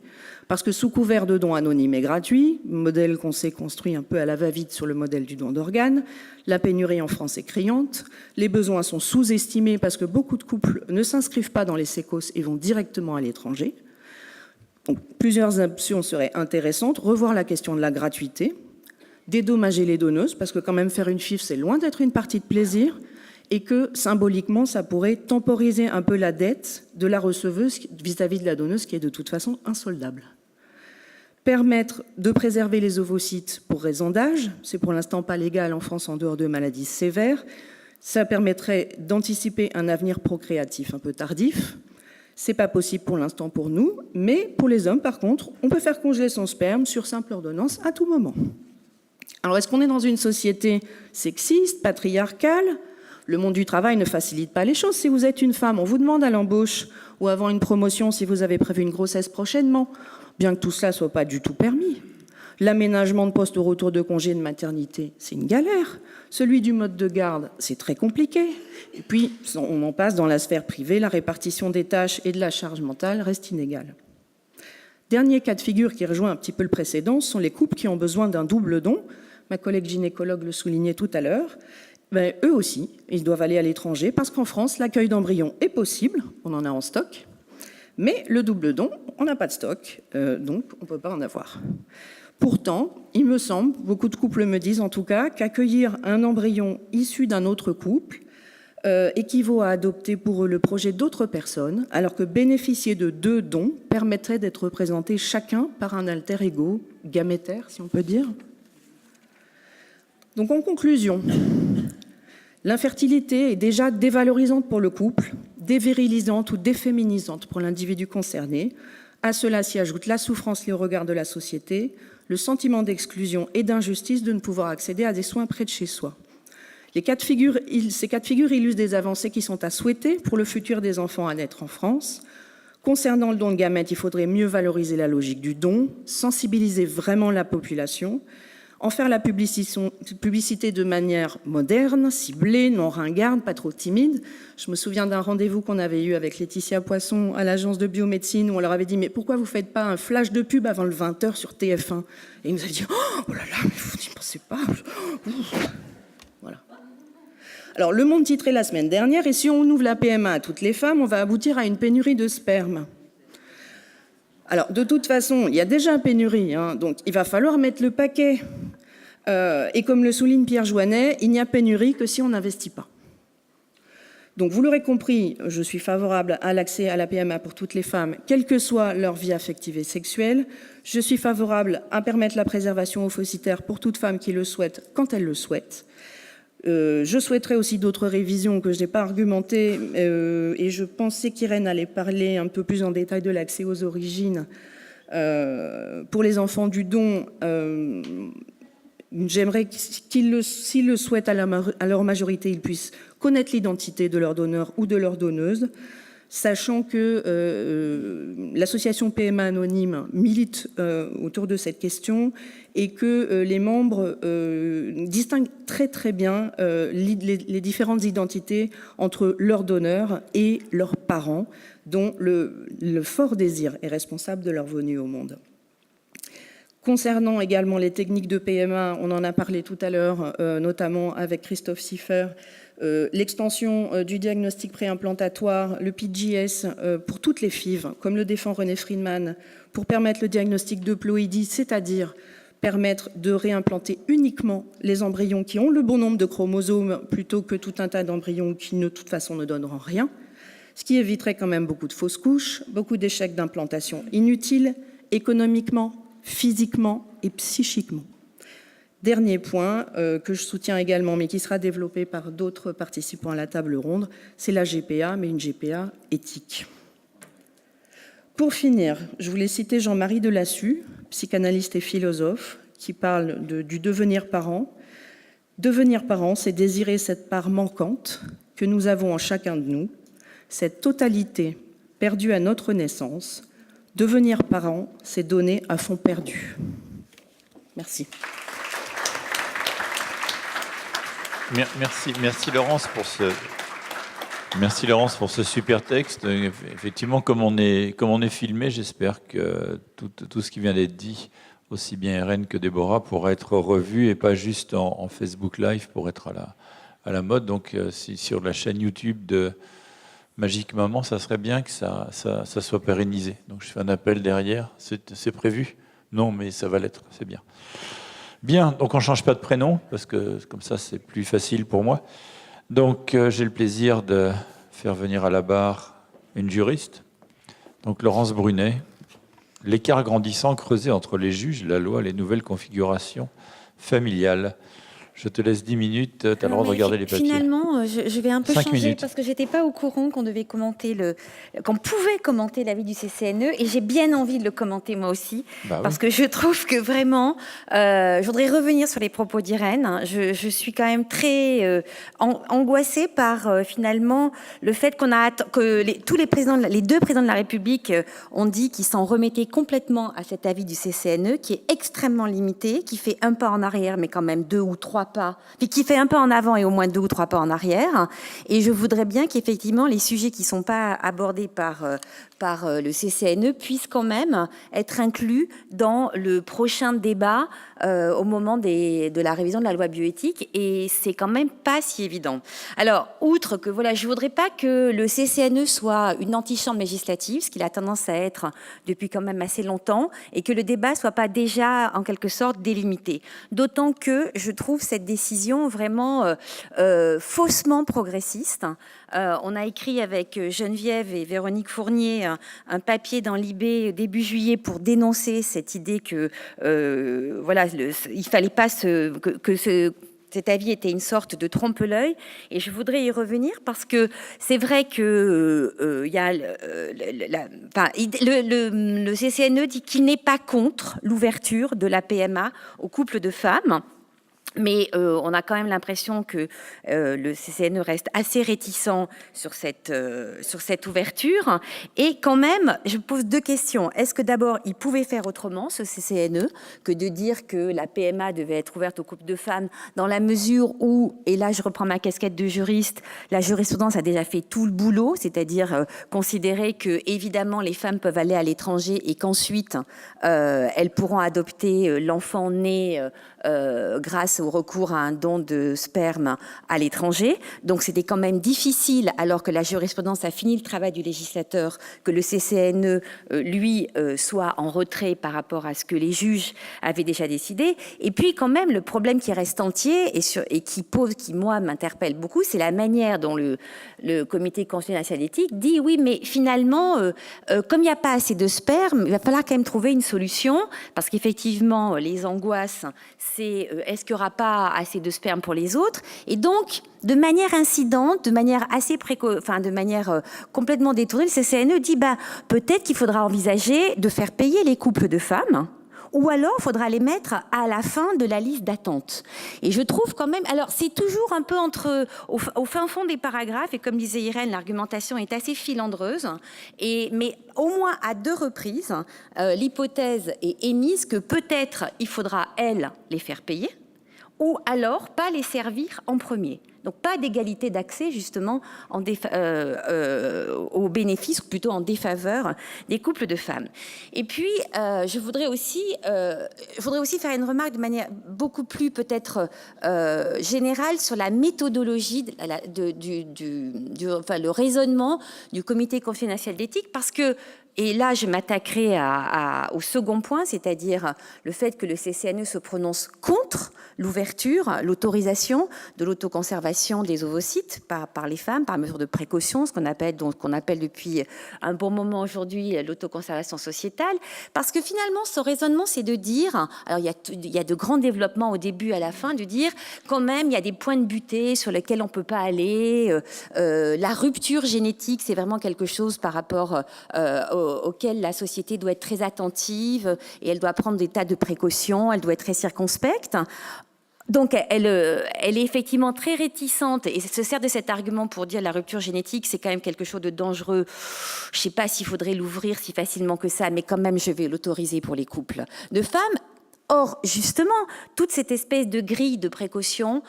Parce que sous couvert de dons anonymes et gratuits, modèle qu'on s'est construit un peu à la va-vite sur le modèle du don d'organes, la pénurie en France est criante, les besoins sont sous-estimés parce que beaucoup de couples ne s'inscrivent pas dans les sécos et vont directement à l'étranger. Donc, plusieurs options seraient intéressantes. Revoir la question de la gratuité, dédommager les donneuses, parce que quand même faire une FIV, c'est loin d'être une partie de plaisir, et que symboliquement, ça pourrait temporiser un peu la dette de la receveuse vis-à-vis de la donneuse, qui est de toute façon insoldable. Permettre de préserver les ovocytes pour raison d'âge, c'est pour l'instant pas légal en France en dehors de maladies sévères, ça permettrait d'anticiper un avenir procréatif un peu tardif. C'est pas possible pour l'instant pour nous, mais pour les hommes, par contre, on peut faire congeler son sperme sur simple ordonnance à tout moment. Alors, est-ce qu'on est dans une société sexiste, patriarcale? Le monde du travail ne facilite pas les choses. Si vous êtes une femme, on vous demande à l'embauche ou avant une promotion si vous avez prévu une grossesse prochainement, bien que tout cela ne soit pas du tout permis. L'aménagement de poste au retour de congé de maternité, c'est une galère. Celui du mode de garde, c'est très compliqué. Et puis, on en passe dans la sphère privée, la répartition des tâches et de la charge mentale reste inégale. Dernier cas de figure qui rejoint un petit peu le précédent, ce sont les couples qui ont besoin d'un double don. Ma collègue gynécologue le soulignait tout à l'heure. Ben, eux aussi, ils doivent aller à l'étranger parce qu'en France, l'accueil d'embryons est possible, on en a en stock, mais le double don, on n'a pas de stock, donc on ne peut pas en avoir. Pourtant, il me semble, beaucoup de couples me disent en tout cas, qu'accueillir un embryon issu d'un autre couple équivaut à adopter pour eux le projet d'autres personnes, alors que bénéficier de 2 dons permettrait d'être représentés chacun par un alter ego gamétaire, si on peut dire. Donc en conclusion, l'infertilité est déjà dévalorisante pour le couple, dévirilisante ou déféminisante pour l'individu concerné. À cela s'y ajoute la souffrance liée au regard de la société, le sentiment d'exclusion et d'injustice de ne pouvoir accéder à des soins près de chez soi. Ces cas de figure illustrent des avancées qui sont à souhaiter pour le futur des enfants à naître en France. Concernant le don de gamètes, il faudrait mieux valoriser la logique du don, sensibiliser vraiment la population, en faire la publicité de manière moderne, ciblée, non ringarde, pas trop timide. Je me souviens d'un rendez-vous qu'on avait eu avec Laetitia Poisson à l'agence de biomédecine où on leur avait dit « Mais pourquoi vous ne faites pas un flash de pub avant le 20h sur TF1 ?» Et ils nous avaient dit « Oh là là, mais vous n'y pensez pas !» Voilà. Alors, Le Monde titrait la semaine dernière « Et si on ouvre la PMA à toutes les femmes, on va aboutir à une pénurie de sperme ». Alors, de toute façon, il y a déjà une pénurie, donc il va falloir mettre le paquet. Et comme le souligne Pierre Joannet, il n'y a pénurie que si on n'investit pas. Donc, vous l'aurez compris, je suis favorable à l'accès à la PMA pour toutes les femmes, quelle que soit leur vie affective et sexuelle. Je suis favorable à permettre la préservation ovocytaire pour toute femme qui le souhaite, quand elle le souhaite. Je souhaiterais aussi d'autres révisions que je n'ai pas argumentées, et je pensais qu'Irène allait parler un peu plus en détail de l'accès aux origines. Pour les enfants du don, j'aimerais qu'ils, s'ils le souhaitent à leur majorité, ils puissent connaître l'identité de leur donneur ou de leur donneuse, sachant que l'association PMA Anonyme milite autour de cette question et que les membres distinguent très très bien les différentes identités entre leurs donneurs et leurs parents, dont le fort désir est responsable de leur venue au monde. Concernant également les techniques de PMA, on en a parlé tout à l'heure, notamment avec Christophe Siffer, l'extension du diagnostic préimplantatoire, le PGS, pour toutes les FIV, comme le défend René Friedman, pour permettre le diagnostic de ploïdie, c'est-à-dire permettre de réimplanter uniquement les embryons qui ont le bon nombre de chromosomes plutôt que tout un tas d'embryons qui, de toute façon, ne donneront rien, ce qui éviterait quand même beaucoup de fausses couches, beaucoup d'échecs d'implantation inutiles, économiquement, physiquement et psychiquement. Dernier point que je soutiens également, mais qui sera développé par d'autres participants à la table ronde, c'est la GPA, mais une GPA éthique. Pour finir, je voulais citer Jean-Marie Delassus, psychanalyste et philosophe, qui parle du devenir parent. Devenir parent, c'est désirer cette part manquante que nous avons en chacun de nous, cette totalité perdue à notre naissance. Devenir parent, c'est donner à fond perdu. Merci. Merci Laurence pour ce. Merci Laurence pour ce super texte. Effectivement, comme on est filmé, j'espère que tout ce qui vient d'être dit, aussi bien Irène que Déborah, pourra être revu et pas juste en Facebook Live pour être à la mode. Donc, si sur la chaîne YouTube de Magique Maman, ça serait bien que ça soit pérennisé. Donc, je fais un appel derrière. C'est prévu? Non, mais ça va l'être. C'est bien. Bien, donc on ne change pas de prénom, parce que comme ça, c'est plus facile pour moi. Donc, j'ai le plaisir de faire venir à la barre une juriste, donc Laurence Brunet. L'écart grandissant creusé entre les juges, la loi, les nouvelles configurations familiales. Je te laisse 10 minutes, tu as le droit de regarder les papiers. Finalement, je vais un peu 5 changer minutes. parce que je n'étais pas au courant qu'on devait commenter qu'on pouvait commenter l'avis du CCNE et j'ai bien envie de le commenter moi aussi parce que je trouve que vraiment, je voudrais revenir sur les propos d'Irène. Je suis quand même très angoissée par finalement le fait que les deux présidents de la République ont dit qu'ils s'en remettaient complètement à cet avis du CCNE qui est extrêmement limité, qui fait un pas en arrière mais quand même 2 ou 3 pas, puis qui fait un pas en avant et au moins 2 ou 3 pas en arrière. Et je voudrais bien qu'effectivement les sujets qui ne sont pas abordés par le CCNE puissent quand même être inclus dans le prochain débat au moment de la révision de la loi bioéthique. Et c'est quand même pas si évident. Alors, outre que voilà, je voudrais pas que le CCNE soit une antichambre législative, ce qu'il a tendance à être depuis quand même assez longtemps, et que le débat soit pas déjà en quelque sorte délimité. D'autant que je trouve cette décision vraiment faussement progressiste. On a écrit avec Geneviève et Véronique Fournier un papier dans Libé début juillet pour dénoncer cette idée que voilà, il fallait pas cet avis était une sorte de trompe-l'œil, et je voudrais y revenir parce que c'est vrai que y a le CCNE dit qu'il n'est pas contre l'ouverture de la PMA aux couples de femmes. Mais on a quand même l'impression que le CCNE reste assez réticent sur cette ouverture. Et quand même, je pose 2 questions. Est-ce que d'abord, il pouvait faire autrement, ce CCNE, que de dire que la PMA devait être ouverte aux couples de femmes, dans la mesure où, et là je reprends ma casquette de juriste, la jurisprudence a déjà fait tout le boulot, c'est-à-dire considérer que, évidemment, les femmes peuvent aller à l'étranger et qu'ensuite, elles pourront adopter l'enfant né grâce au recours à un don de sperme à l'étranger. Donc c'était quand même difficile, alors que la jurisprudence a fini le travail du législateur, que le CCNE, lui, soit en retrait par rapport à ce que les juges avaient déjà décidé. Et puis quand même, le problème qui reste entier et qui, moi, m'interpelle beaucoup, c'est la manière dont le comité constitutionnel national d'éthique dit oui, mais finalement, comme il n'y a pas assez de sperme, il va falloir quand même trouver une solution, parce qu'effectivement, les angoisses, c'est est-ce qu'il n'y aura pas assez de sperme pour les autres? Et donc, de manière incidente, de manière assez de manière complètement détournée, le CCNE dit peut-être qu'il faudra envisager de faire payer les couples de femmes, ou alors il faudra les mettre à la fin de la liste d'attente. Et je trouve quand même, alors c'est toujours un peu au fin fond des paragraphes, et comme disait Irène, l'argumentation est assez filandreuse, mais au moins à 2 reprises, l'hypothèse est émise que peut-être il faudra, elles, les faire payer, ou alors pas les servir en premier. Donc pas d'égalité d'accès justement aux bénéfices, ou plutôt en défaveur des couples de femmes. Et puis je voudrais aussi faire une remarque de manière beaucoup plus peut-être générale sur la méthodologie, le raisonnement du Comité consultatif national d'éthique, parce que, et là je m'attaquerai au second point, c'est-à-dire le fait que le CCNE se prononce contre l'autorisation de l'autoconservation des ovocytes par les femmes, par mesure de précaution, ce qu'on appelle depuis un bon moment aujourd'hui l'autoconservation sociétale, parce que finalement ce raisonnement c'est de dire, alors il y a de grands développements au début à la fin, de dire quand même il y a des points de butée sur lesquels on peut pas aller, la rupture génétique c'est vraiment quelque chose par rapport auquel la société doit être très attentive et elle doit prendre des tas de précautions, elle doit être très circonspecte. Donc, elle est effectivement très réticente et se sert de cet argument pour dire la rupture génétique, c'est quand même quelque chose de dangereux. Je ne sais pas s'il faudrait l'ouvrir si facilement que ça, mais quand même, je vais l'autoriser pour les couples de femmes. Or, justement, toute cette espèce de grille de précaution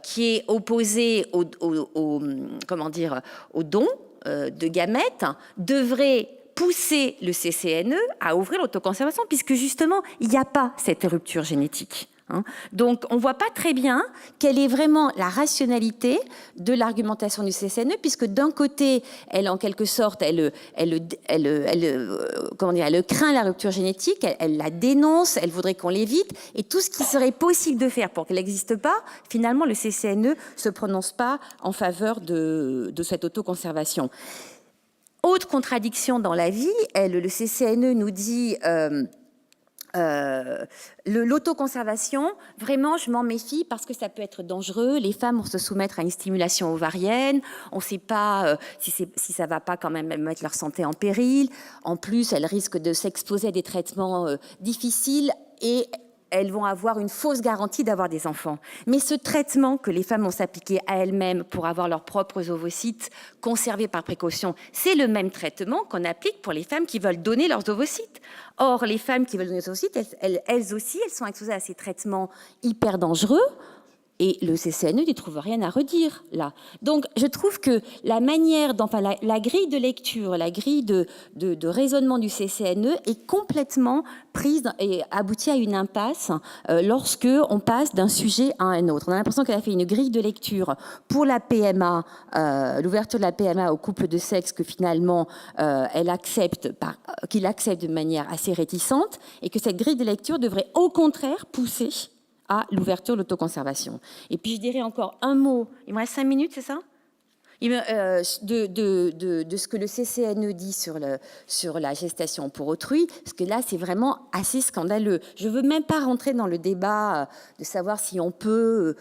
qui est opposée au don de gamètes devrait pousser le CCNE à ouvrir l'autoconservation, puisque justement, il n'y a pas cette rupture génétique. Donc, on ne voit pas très bien quelle est vraiment la rationalité de l'argumentation du CCNE, puisque d'un côté, elle, en quelque sorte, elle craint la rupture génétique, elle la dénonce, elle voudrait qu'on l'évite, et tout ce qui serait possible de faire pour qu'elle n'existe pas, finalement, le CCNE ne se prononce pas en faveur de cette autoconservation. Autre contradiction dans la vie, le CCNE nous dit... l'autoconservation, vraiment, je m'en méfie parce que ça peut être dangereux. Les femmes vont se soumettre à une stimulation ovarienne. On ne sait pas si ça ne va pas quand même mettre leur santé en péril. En plus, elles risquent de s'exposer à des traitements difficiles et elles vont avoir une fausse garantie d'avoir des enfants. Mais ce traitement que les femmes vont s'appliquer à elles-mêmes pour avoir leurs propres ovocytes conservés par précaution, c'est le même traitement qu'on applique pour les femmes qui veulent donner leurs ovocytes. Or, les femmes qui veulent donner leurs ovocytes, elles aussi, elles sont exposées à ces traitements hyper dangereux. Et le CCNE n'y trouve rien à redire, là. Donc, je trouve que la manière, la grille de lecture, la grille de raisonnement du CCNE est complètement prise et aboutit à une impasse lorsque on passe d'un sujet à un autre. On a l'impression qu'elle a fait une grille de lecture pour la PMA, l'ouverture de la PMA aux couples de sexe que finalement qu'il accepte de manière assez réticente, et que cette grille de lecture devrait au contraire pousser à l'ouverture de l'autoconservation. Et puis je dirais encore un mot, il me reste 5 minutes, c'est ça ? De ce que le CCNE dit sur la gestation pour autrui, parce que là, c'est vraiment assez scandaleux. Je ne veux même pas rentrer dans le débat de savoir si on peut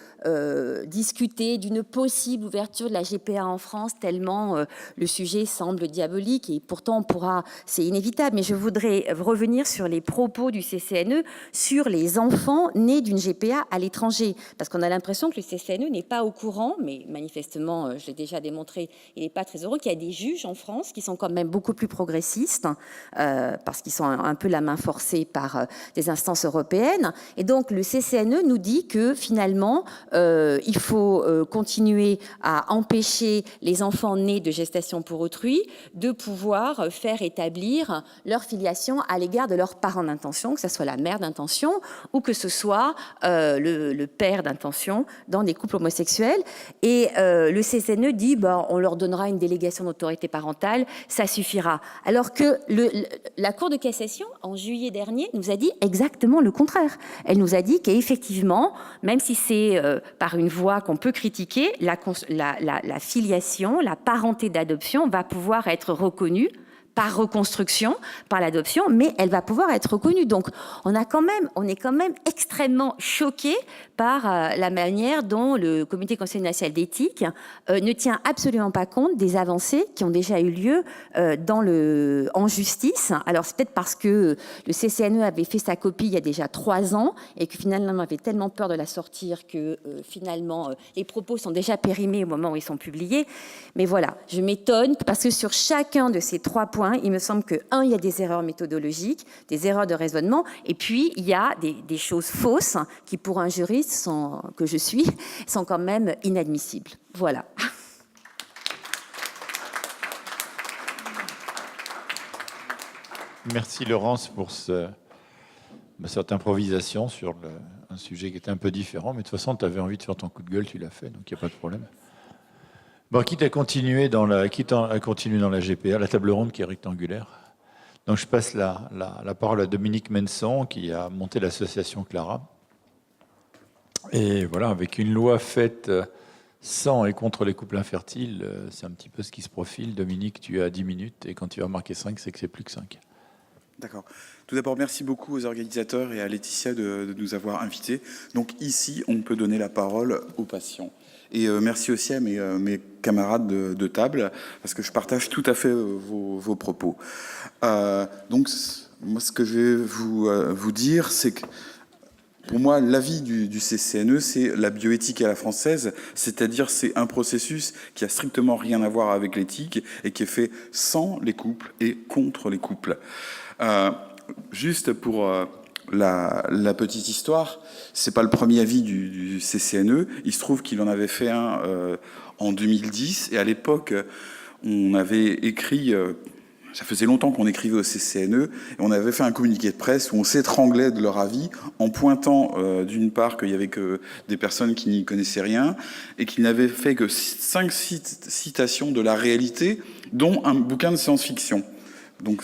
discuter d'une possible ouverture de la GPA en France, tellement le sujet semble diabolique, et pourtant c'est inévitable. Mais je voudrais revenir sur les propos du CCNE sur les enfants nés d'une GPA à l'étranger, parce qu'on a l'impression que le CCNE n'est pas au courant, mais manifestement, je l'ai déjà démontré, il n'est pas très heureux, qu'il y a des juges en France qui sont quand même beaucoup plus progressistes, parce qu'ils sont un peu la main forcée par des instances européennes. Et donc le CCNE nous dit que finalement, il faut continuer à empêcher les enfants nés de gestation pour autrui de pouvoir faire établir leur filiation à l'égard de leurs parents d'intention, que ce soit la mère d'intention ou que ce soit le père d'intention dans des couples homosexuels. Et le CCNE dit on leur donnera une délégation d'autorité parentale, ça suffira. Alors que la Cour de cassation, en juillet dernier, nous a dit exactement le contraire. Elle nous a dit qu'effectivement, même si c'est par une voie qu'on peut critiquer, la filiation, la parenté d'adoption va pouvoir être reconnue par reconstruction, par l'adoption, mais elle va pouvoir être reconnue. Donc, on est quand même extrêmement choqués par la manière dont le Comité consultatif national d'éthique ne tient absolument pas compte des avancées qui ont déjà eu lieu en justice. Alors, c'est peut-être parce que le CCNE avait fait sa copie il y a déjà 3 ans et que finalement, on avait tellement peur de la sortir que finalement, les propos sont déjà périmés au moment où ils sont publiés. Mais voilà, je m'étonne parce que sur chacun de ces 3 points points. Il me semble que, il y a des erreurs méthodologiques, des erreurs de raisonnement, et puis il y a des choses fausses qui, pour un juriste que je suis, sont quand même inadmissibles. Voilà. Merci Laurence pour cette improvisation sur un sujet qui était un peu différent, mais de toute façon, tu avais envie de faire ton coup de gueule, tu l'as fait, donc il n'y a pas de problème. Bon, quitte à continuer dans la GPA, la table ronde qui est rectangulaire. Donc je passe la parole à Dominique Menson, qui a monté l'association Clara. Et voilà, avec une loi faite sans et contre les couples infertiles, c'est un petit peu ce qui se profile. Dominique, tu as 10 minutes, et quand tu vas marquer 5, c'est que c'est plus que 5. D'accord. Tout d'abord, merci beaucoup aux organisateurs et à Laetitia de nous avoir invités. Donc ici, on peut donner la parole aux patients. Et merci aussi à mes camarades de table, parce que je partage tout à fait vos propos. Donc, moi, ce que je vais vous dire, c'est que pour moi, l'avis du CCNE, c'est la bioéthique à la française, c'est-à-dire c'est un processus qui a strictement rien à voir avec l'éthique et qui est fait sans les couples et contre les couples. Juste pour la petite histoire, c'est pas le premier avis du CCNE. Il se trouve qu'il en avait fait un en 2010, et à l'époque, on avait écrit. Ça faisait longtemps qu'on écrivait au CCNE, et on avait fait un communiqué de presse où on s'étranglait de leur avis en pointant d'une part qu'il y avait que des personnes qui n'y connaissaient rien et qu'ils n'avaient fait que 5 citations de la réalité, dont un bouquin de science-fiction. Donc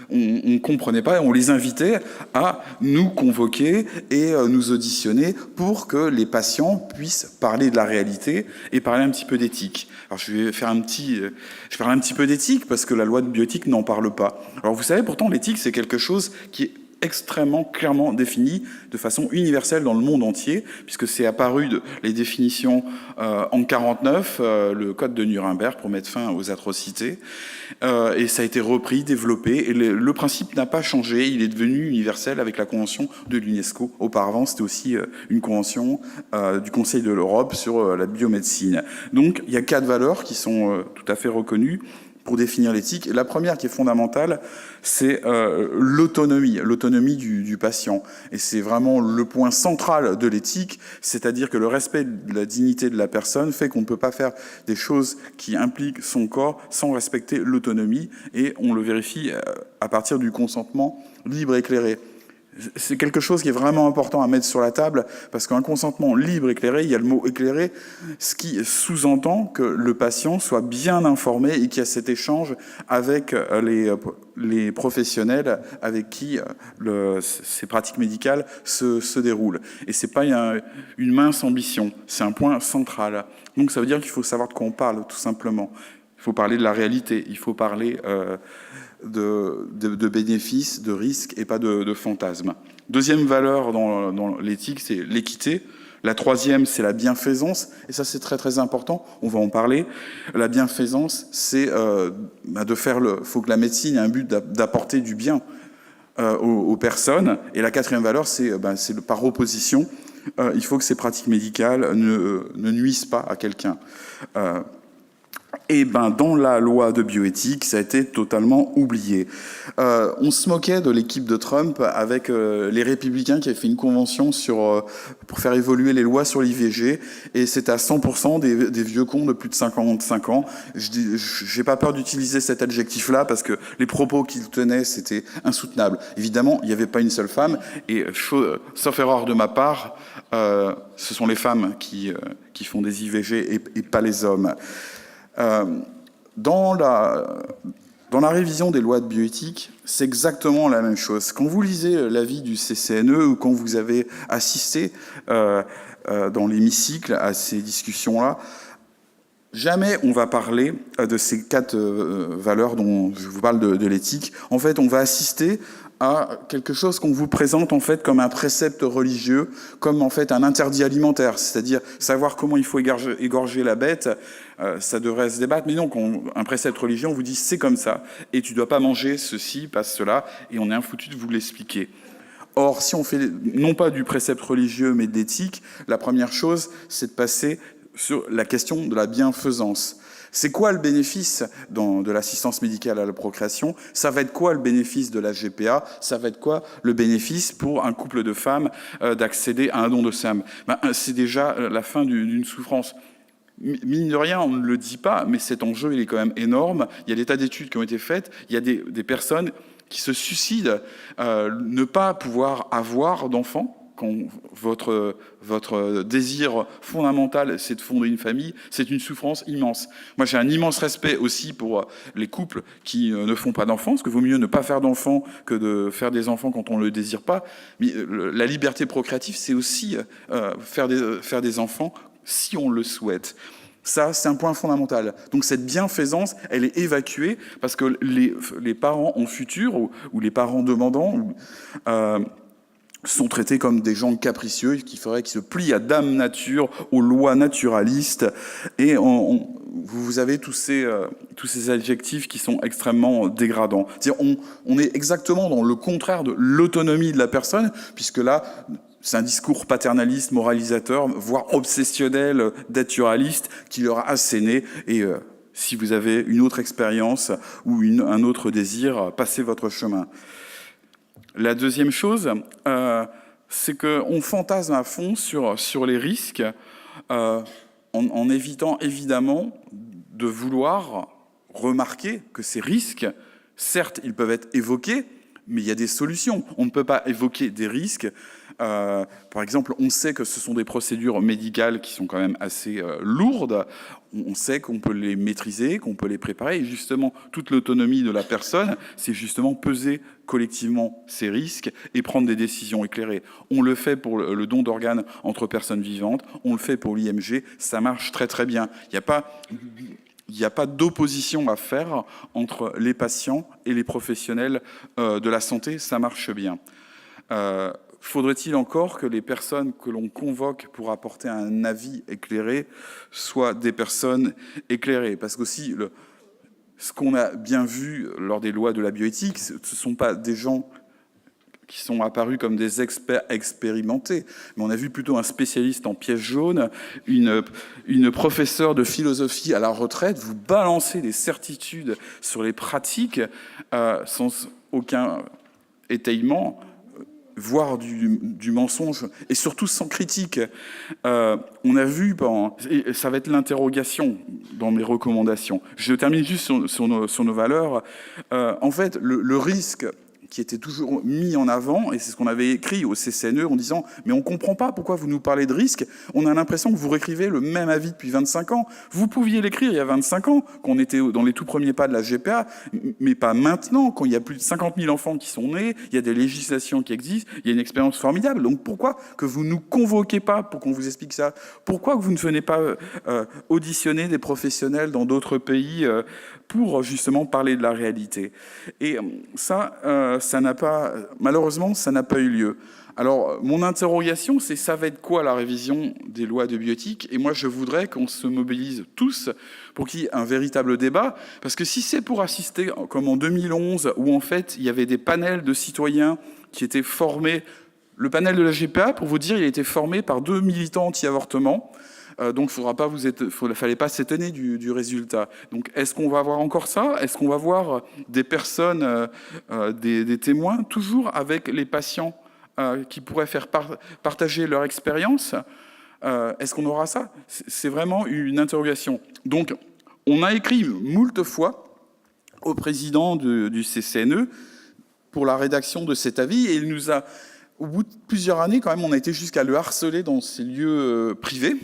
on ne comprenait pas, et on les invitait à nous convoquer et nous auditionner pour que les patients puissent parler de la réalité et parler un petit peu d'éthique. Alors je parle un petit peu d'éthique parce que la loi de bioéthique n'en parle pas. Alors vous savez, pourtant l'éthique, c'est quelque chose qui est extrêmement clairement défini de façon universelle dans le monde entier, puisque c'est apparu les définitions en 49, le code de Nuremberg pour mettre fin aux atrocités, et ça a été repris, développé, et le principe n'a pas changé, il est devenu universel avec la convention de l'UNESCO. Auparavant, c'était aussi une convention du Conseil de l'Europe sur la biomédecine. Donc, il y a 4 valeurs qui sont tout à fait reconnues pour définir l'éthique. La première, qui est fondamentale, c'est l'autonomie du patient. Et c'est vraiment le point central de l'éthique, c'est-à-dire que le respect de la dignité de la personne fait qu'on ne peut pas faire des choses qui impliquent son corps sans respecter l'autonomie, et on le vérifie à partir du consentement libre et éclairé. C'est quelque chose qui est vraiment important à mettre sur la table, parce qu'un consentement libre, éclairé, il y a le mot éclairé, ce qui sous-entend que le patient soit bien informé et qu'il y a cet échange avec les professionnels avec qui ces pratiques médicales se déroulent. Et c'est pas une mince ambition, c'est un point central. Donc ça veut dire qu'il faut savoir de quoi on parle, tout simplement. Il faut parler de la réalité, il faut parler de bénéfices, de risques et pas de fantasmes. Deuxième valeur dans l'éthique, c'est l'équité. La troisième, c'est la bienfaisance, et ça c'est très très important, on va en parler. La bienfaisance, c'est faut que la médecine ait un but d'apporter du bien aux personnes. Et la quatrième valeur, c'est par opposition, il faut que ces pratiques médicales ne nuisent pas à quelqu'un. Et dans la loi de bioéthique, ça a été totalement oublié. On se moquait de l'équipe de Trump avec les Républicains qui avaient fait une convention pour faire évoluer les lois sur l'IVG, et c'est à 100% des vieux cons de plus de 55 ans. J'ai pas peur d'utiliser cet adjectif-là parce que les propos qu'ils tenaient, c'était insoutenable. Évidemment, il n'y avait pas une seule femme, et sauf erreur de ma part, ce sont les femmes qui font des IVG et pas les hommes. Dans la révision des lois de bioéthique, c'est exactement la même chose. Quand vous lisez l'avis du CCNE ou quand vous avez assisté dans l'hémicycle à ces discussions-là, jamais on va parler de ces 4 valeurs dont je vous parle de l'éthique. En fait, on va assister à quelque chose qu'on vous présente en fait comme un précepte religieux, comme en fait un interdit alimentaire, c'est-à-dire savoir comment il faut égorger la bête. Ça devrait se débattre, mais non, un précepte religieux, on vous dit c'est comme ça, et tu dois pas manger ceci, pas cela, et on est infoutu de vous l'expliquer. Or, si on fait non pas du précepte religieux, mais de l'éthique, la première chose, c'est de passer sur la question de la bienfaisance. C'est quoi le bénéfice de l'assistance médicale à la procréation? Ça va être quoi le bénéfice de la GPA? Ça va être quoi le bénéfice pour un couple de femmes d'accéder à un don de sperme? C'est déjà la fin d'une souffrance. Mine de rien, on ne le dit pas, mais cet enjeu, il est quand même énorme. Il y a des tas d'études qui ont été faites. Il y a des personnes qui se suicident, ne pas pouvoir avoir d'enfants. Quand votre désir fondamental, c'est de fonder une famille, c'est une souffrance immense. Moi, j'ai un immense respect aussi pour les couples qui ne font pas d'enfants, parce qu'il vaut mieux ne pas faire d'enfants que de faire des enfants quand on ne le désire pas. Mais la liberté procréative, c'est aussi faire des enfants si on le souhaite. Ça, c'est un point fondamental. Donc cette bienfaisance, elle est évacuée parce que les parents en futur, ou les parents demandants, sont traités comme des gens capricieux qui se plient à dame nature, aux lois naturalistes. Et vous avez tous ces adjectifs qui sont extrêmement dégradants. C'est-à-dire, on est exactement dans le contraire de l'autonomie de la personne, puisque là, c'est un discours paternaliste, moralisateur, voire obsessionnel, naturaliste, qui leur a asséné. Et si vous avez une autre expérience ou un autre désir, passez votre chemin. La deuxième chose, c'est qu'on fantasme à fond sur les risques, en évitant évidemment de vouloir remarquer que ces risques, certes, ils peuvent être évoqués, mais il y a des solutions. On ne peut pas évoquer des risques. Par exemple, on sait que ce sont des procédures médicales qui sont quand même assez lourdes. On sait qu'on peut les maîtriser, qu'on peut les préparer. Et justement, toute l'autonomie de la personne, c'est justement peser collectivement ces risques et prendre des décisions éclairées. On le fait pour le don d'organes entre personnes vivantes, on le fait pour l'IMG, ça marche très très bien. Il n'y a pas d'opposition à faire entre les patients et les professionnels de la santé, ça marche bien. Faudrait-il encore que les personnes que l'on convoque pour apporter un avis éclairé soient des personnes éclairées? Parce qu'aussi, ce qu'on a bien vu lors des lois de la bioéthique, ce ne sont pas des gens qui sont apparus comme des experts expérimentés, mais on a vu plutôt un spécialiste en pièce jaune, une professeure de philosophie à la retraite, vous balancer des certitudes sur les pratiques sans aucun étayement, voire du mensonge, et surtout sans critique. On a vu, et ça va être l'interrogation dans mes recommandations. Je termine juste sur nos valeurs. En fait, le risque qui était toujours mis en avant, et c'est ce qu'on avait écrit au CCNE en disant « mais on ne comprend pas pourquoi vous nous parlez de risque, on a l'impression que vous réécrivez le même avis depuis 25 ans. Vous pouviez l'écrire il y a 25 ans, quand on était dans les tout premiers pas de la GPA, mais pas maintenant, quand il y a plus de 50 000 enfants qui sont nés, il y a des législations qui existent, il y a une expérience formidable. Donc pourquoi que vous ne nous convoquez pas pour qu'on vous explique ça? Pourquoi que vous ne venez pas auditionner des professionnels dans d'autres pays pour justement parler de la réalité? Et ça n'a pas, malheureusement, ça n'a pas eu lieu. Alors, mon interrogation, c'est ça va être quoi la révision des lois de bioéthique? Et moi, je voudrais qu'on se mobilise tous pour qu'il y ait un véritable débat, parce que si c'est pour assister, comme en 2011, où en fait, il y avait des panels de citoyens qui étaient formés, le panel de la GPA, pour vous dire, il a été formé par 2 militants anti-avortement. Donc, fallait pas s'étonner du résultat. Donc, est-ce qu'on va avoir encore ça? Est-ce qu'on va voir des personnes, des témoins, toujours avec les patients qui pourraient faire partager leur expérience? Est-ce qu'on aura ça? C'est vraiment une interrogation. Donc, on a écrit moult fois au président du CCNE pour la rédaction de cet avis, et il nous a, au bout de plusieurs années, quand même, on a été jusqu'à le harceler dans ses lieux privés.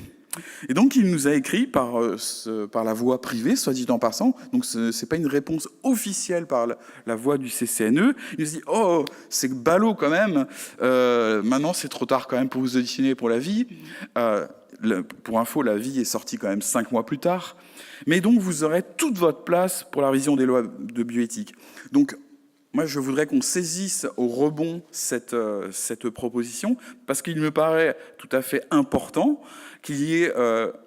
Et donc, il nous a écrit par la voie privée, soit dit en passant. Donc, ce n'est pas une réponse officielle par la voie du CCNE. Il nous dit « Oh, c'est ballot quand même. Maintenant, c'est trop tard quand même pour vous auditionner pour la vie. » Pour info, la vie est sortie quand même 5 mois plus tard. Mais donc, vous aurez toute votre place pour la révision des lois de bioéthique. Donc, moi, je voudrais qu'on saisisse au rebond cette proposition, parce qu'il me paraît tout à fait important qu'il y ait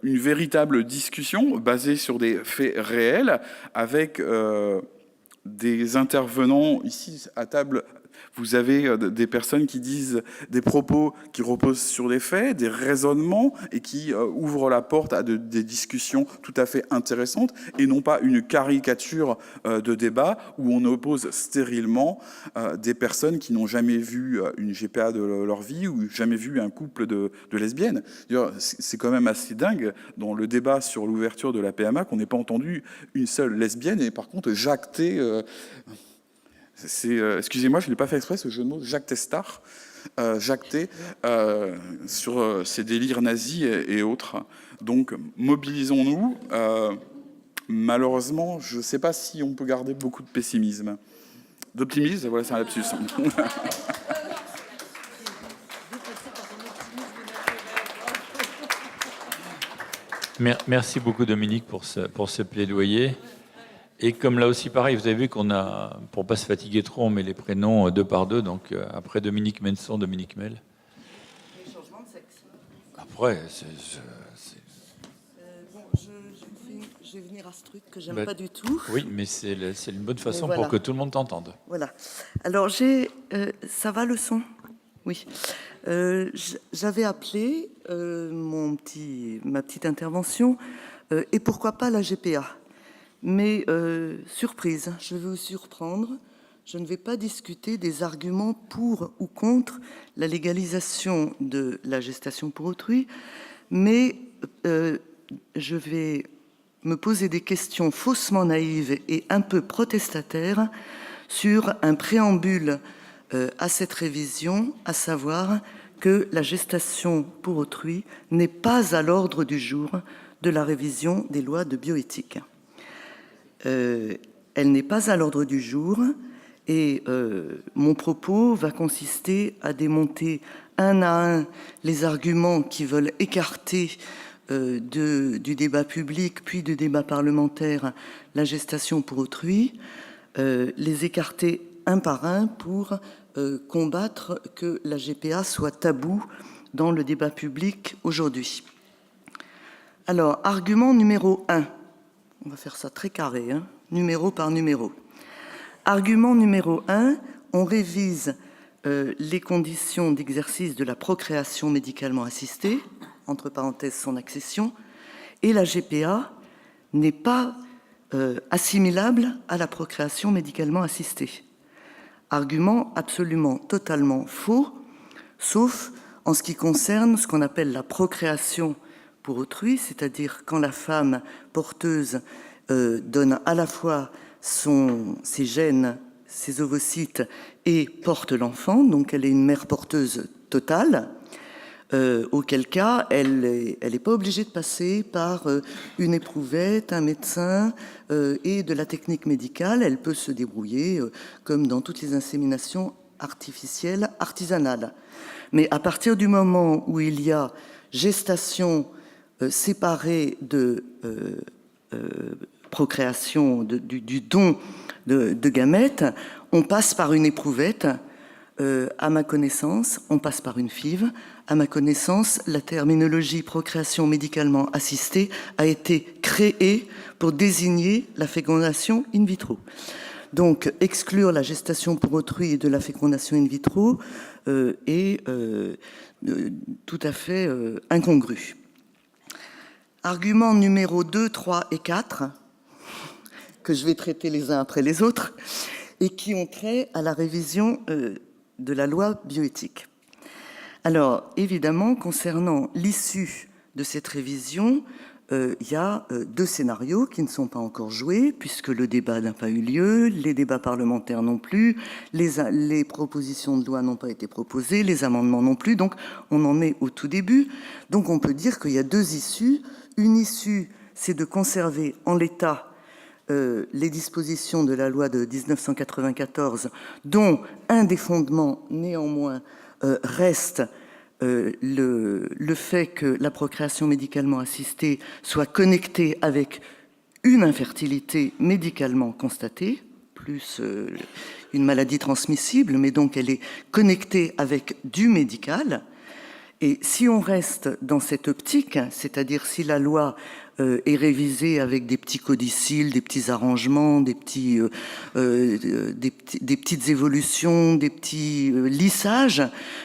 une véritable discussion basée sur des faits réels, avec des intervenants ici à table Vous avez des personnes qui disent des propos qui reposent sur des faits, des raisonnements, et qui ouvrent la porte à des discussions tout à fait intéressantes, et non pas une caricature de débat où on oppose stérilement des personnes qui n'ont jamais vu une GPA de leur vie ou jamais vu un couple de lesbiennes. C'est quand même assez dingue dans le débat sur l'ouverture de la PMA qu'on n'ait pas entendu une seule lesbienne, et par contre jacter... excusez-moi, je n'ai pas fait exprès ce jeu de mots, Jacques Testard, jacté sur ces délires nazis et autres. Donc, mobilisons-nous. Malheureusement, je ne sais pas si on peut garder beaucoup de pessimisme. D'optimisme, voilà, c'est un lapsus. Merci beaucoup, Dominique, pour ce plaidoyer. Et comme là aussi, pareil, vous avez vu qu'on a, pour ne pas se fatiguer trop, on met les prénoms 2 par 2. Donc, après Dominique Menson, Dominique Mel. Les changements de sexe. Après, Bon, je vais venir à ce truc que j'aime pas du tout. Oui, mais c'est une bonne façon voilà. pour que tout le monde t'entende. Voilà. Alors, ça va le son? Oui. J'avais appelé ma petite intervention et pourquoi pas la GPA. Mais surprise, je vais vous surprendre, je ne vais pas discuter des arguments pour ou contre la légalisation de la gestation pour autrui, mais je vais me poser des questions faussement naïves et un peu protestataires sur un préambule à cette révision, à savoir que la gestation pour autrui n'est pas à l'ordre du jour de la révision des lois de bioéthique. Elle n'est pas à l'ordre du jour et mon propos va consister à démonter un à un les arguments qui veulent écarter du débat public puis du débat parlementaire la gestation pour autrui, les écarter un par un pour combattre que la GPA soit tabou dans le débat public aujourd'hui. Alors, argument numéro 1. On va faire ça très carré, hein, numéro par numéro. Argument numéro 1, on révise les conditions d'exercice de la procréation médicalement assistée, entre parenthèses son accession, et la GPA n'est pas assimilable à la procréation médicalement assistée. Argument absolument totalement faux, sauf en ce qui concerne ce qu'on appelle la procréation pour autrui, c'est-à-dire quand la femme porteuse donne à la fois ses gènes, ses ovocytes et porte l'enfant, donc elle est une mère porteuse totale, auquel cas elle n'est pas obligée de passer par une éprouvette, un médecin et de la technique médicale. Elle peut se débrouiller comme dans toutes les inséminations artificielles artisanales. Mais à partir du moment où il y a gestation séparée de procréation, du don de gamètes, on passe par une éprouvette. À ma connaissance, on passe par une FIV. À ma connaissance, la terminologie procréation médicalement assistée a été créée pour désigner la fécondation in vitro. Donc, exclure la gestation pour autrui de la fécondation in vitro est tout à fait incongru. Arguments numéro 2, 3 et 4, que je vais traiter les uns après les autres, et qui ont trait à la révision de la loi bioéthique. Alors, évidemment, concernant l'issue de cette révision, il y a 2 scénarios qui ne sont pas encore joués, puisque le débat n'a pas eu lieu, les débats parlementaires non plus, les propositions de loi n'ont pas été proposées, les amendements non plus, donc on en est au tout début. Donc on peut dire qu'il y a 2 issues. Une issue, c'est de conserver en l'état les dispositions de la loi de 1994, dont un des fondements, néanmoins, reste le fait que la procréation médicalement assistée soit connectée avec une infertilité médicalement constatée, plus une maladie transmissible, mais donc elle est connectée avec du médical. Et si on reste dans cette optique, c'est-à-dire si la loi est révisée avec des petits codicils, des petits arrangements, des petites évolutions, des petits lissages,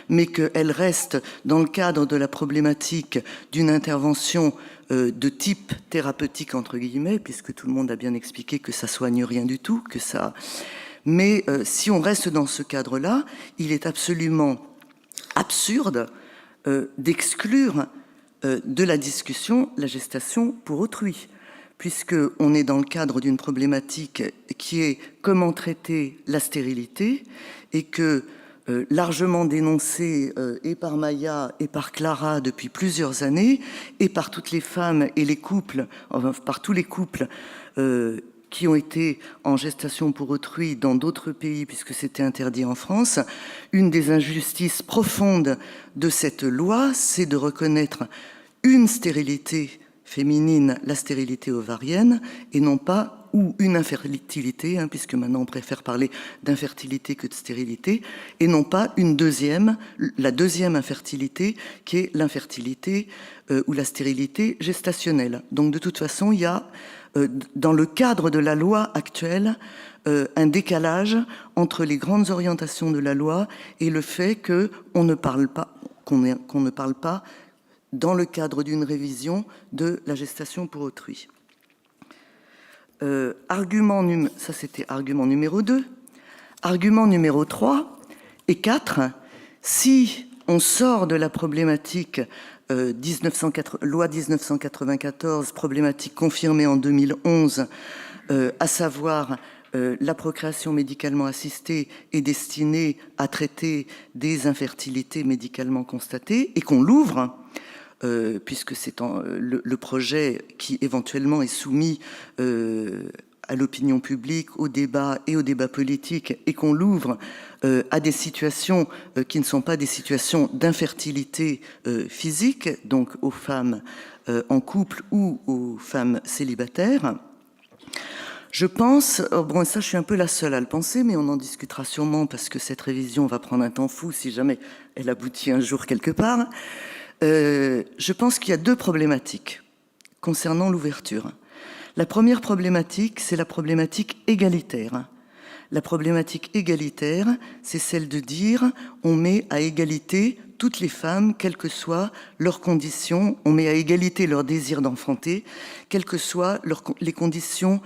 mais qu'elle reste dans le cadre de la problématique d'une intervention de type thérapeutique, entre guillemets, puisque tout le monde a bien expliqué que ça soigne rien du tout, que ça... Mais si on reste dans ce cadre-là, il est absolument absurde d'exclure de la discussion la gestation pour autrui, puisqu'on est dans le cadre d'une problématique qui est comment traiter la stérilité, et que largement dénoncée et par Maya et par Clara depuis plusieurs années, et par toutes les femmes et les couples, enfin par tous les couples qui ont été en gestation pour autrui dans d'autres pays, puisque c'était interdit en France. Une des injustices profondes de cette loi, c'est de reconnaître une stérilité féminine, la stérilité ovarienne, et non pas, ou une infertilité, puisque maintenant on préfère parler d'infertilité que de stérilité, et non pas une deuxième, la deuxième infertilité, qui est l'infertilité ou la stérilité gestationnelle. Donc de toute façon, il y a dans le cadre de la loi actuelle, un décalage entre les grandes orientations de la loi et le fait qu'on ne parle pas, qu'on ne parle pas dans le cadre d'une révision de la gestation pour autrui. Ça c'était argument numéro 2. Argument numéro 3 et 4, si on sort de la problématique loi 1994, problématique confirmée en 2011, à savoir la procréation médicalement assistée est destinée à traiter des infertilités médicalement constatées, et qu'on l'ouvre, puisque c'est le projet qui éventuellement est soumis à l'opinion publique, au débat et au débat politique, et qu'on l'ouvre à des situations qui ne sont pas des situations d'infertilité physique, donc aux femmes en couple ou aux femmes célibataires. Je pense, bon, ça je suis un peu la seule à le penser, mais on en discutera sûrement parce que cette révision va prendre un temps fou si jamais elle aboutit un jour quelque part. Je pense qu'il y a deux problématiques concernant l'ouverture. La première problématique, c'est la problématique égalitaire. La problématique égalitaire, c'est celle de dire on met à égalité toutes les femmes, quelles que soient leurs conditions, on met à égalité leur désir d'enfanter, quelles que soient les conditions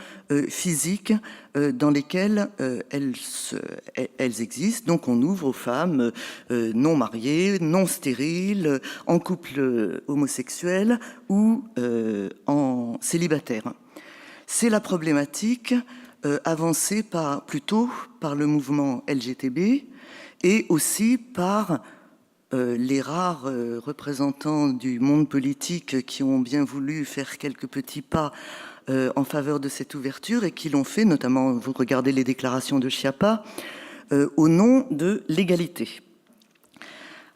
physiques dans lesquelles elles existent. Donc on ouvre aux femmes non mariées, non stériles, en couple homosexuel ou en célibataire. C'est la problématique avancée plutôt par le mouvement LGTB et aussi par les rares représentants du monde politique qui ont bien voulu faire quelques petits pas en faveur de cette ouverture et qui l'ont fait, notamment, vous regardez les déclarations de Schiappa, au nom de l'égalité.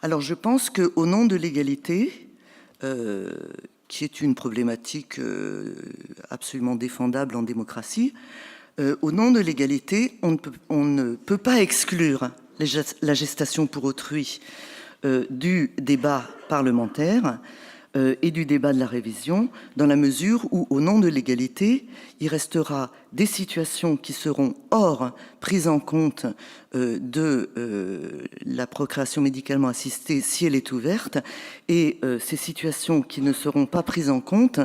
Alors je pense qu'au nom de l'égalité, qui est une problématique absolument défendable en démocratie, au nom de l'égalité, on ne peut pas exclure la gestation pour autrui du débat parlementaire et du débat de la révision, dans la mesure où, au nom de l'égalité, il restera des situations qui seront hors prise en compte de la procréation médicalement assistée si elle est ouverte, et ces situations qui ne seront pas prises en compte,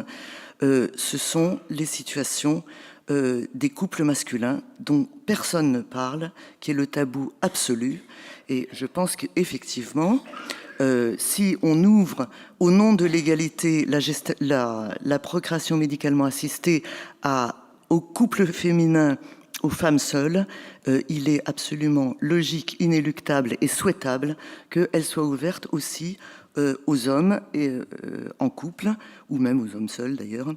ce sont les situations des couples masculins dont personne ne parle, qui est le tabou absolu. Et je pense qu'effectivement, si on ouvre au nom de l'égalité la procréation médicalement assistée aux couples féminins, aux femmes seules, il est absolument logique, inéluctable et souhaitable qu'elle soit ouverte aussi aux hommes en couple, ou même aux hommes seuls d'ailleurs.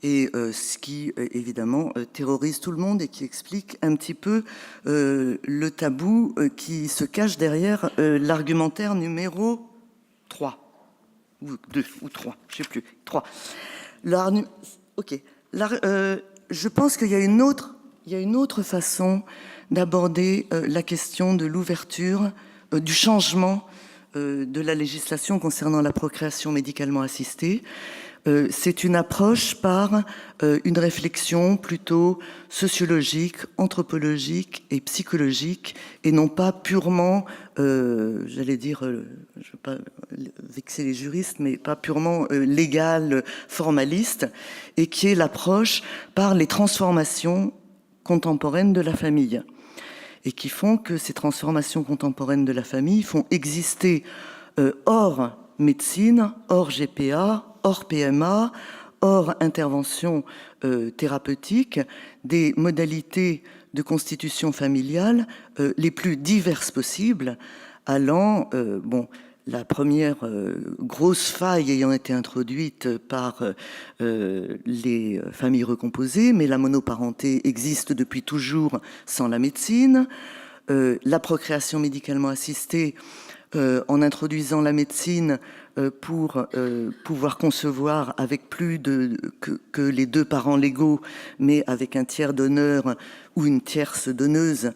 Et ce qui, évidemment, terrorise tout le monde et qui explique un petit peu le tabou qui se cache derrière l'argumentaire numéro 3. Ou 2, ou 3, je ne sais plus. 3. Ok. Je pense qu'il y a une autre façon d'aborder la question de l'ouverture, du changement de la législation concernant la procréation médicalement assistée. C'est une approche par une réflexion plutôt sociologique, anthropologique et psychologique, et non pas purement, j'allais dire, je ne veux pas vexer les juristes, mais pas purement légale, formaliste, et qui est l'approche par les transformations contemporaines de la famille, et qui font que ces transformations contemporaines de la famille font exister hors médecine, hors GPA, hors PMA, hors intervention thérapeutique, des modalités de constitution familiale les plus diverses possibles, allant, la première grosse faille ayant été introduite par les familles recomposées, mais la monoparenté existe depuis toujours sans la médecine. La procréation médicalement assistée, en introduisant la médecine pour pouvoir concevoir avec plus que les 2 parents légaux, mais avec un tiers donneur ou une tierce donneuse.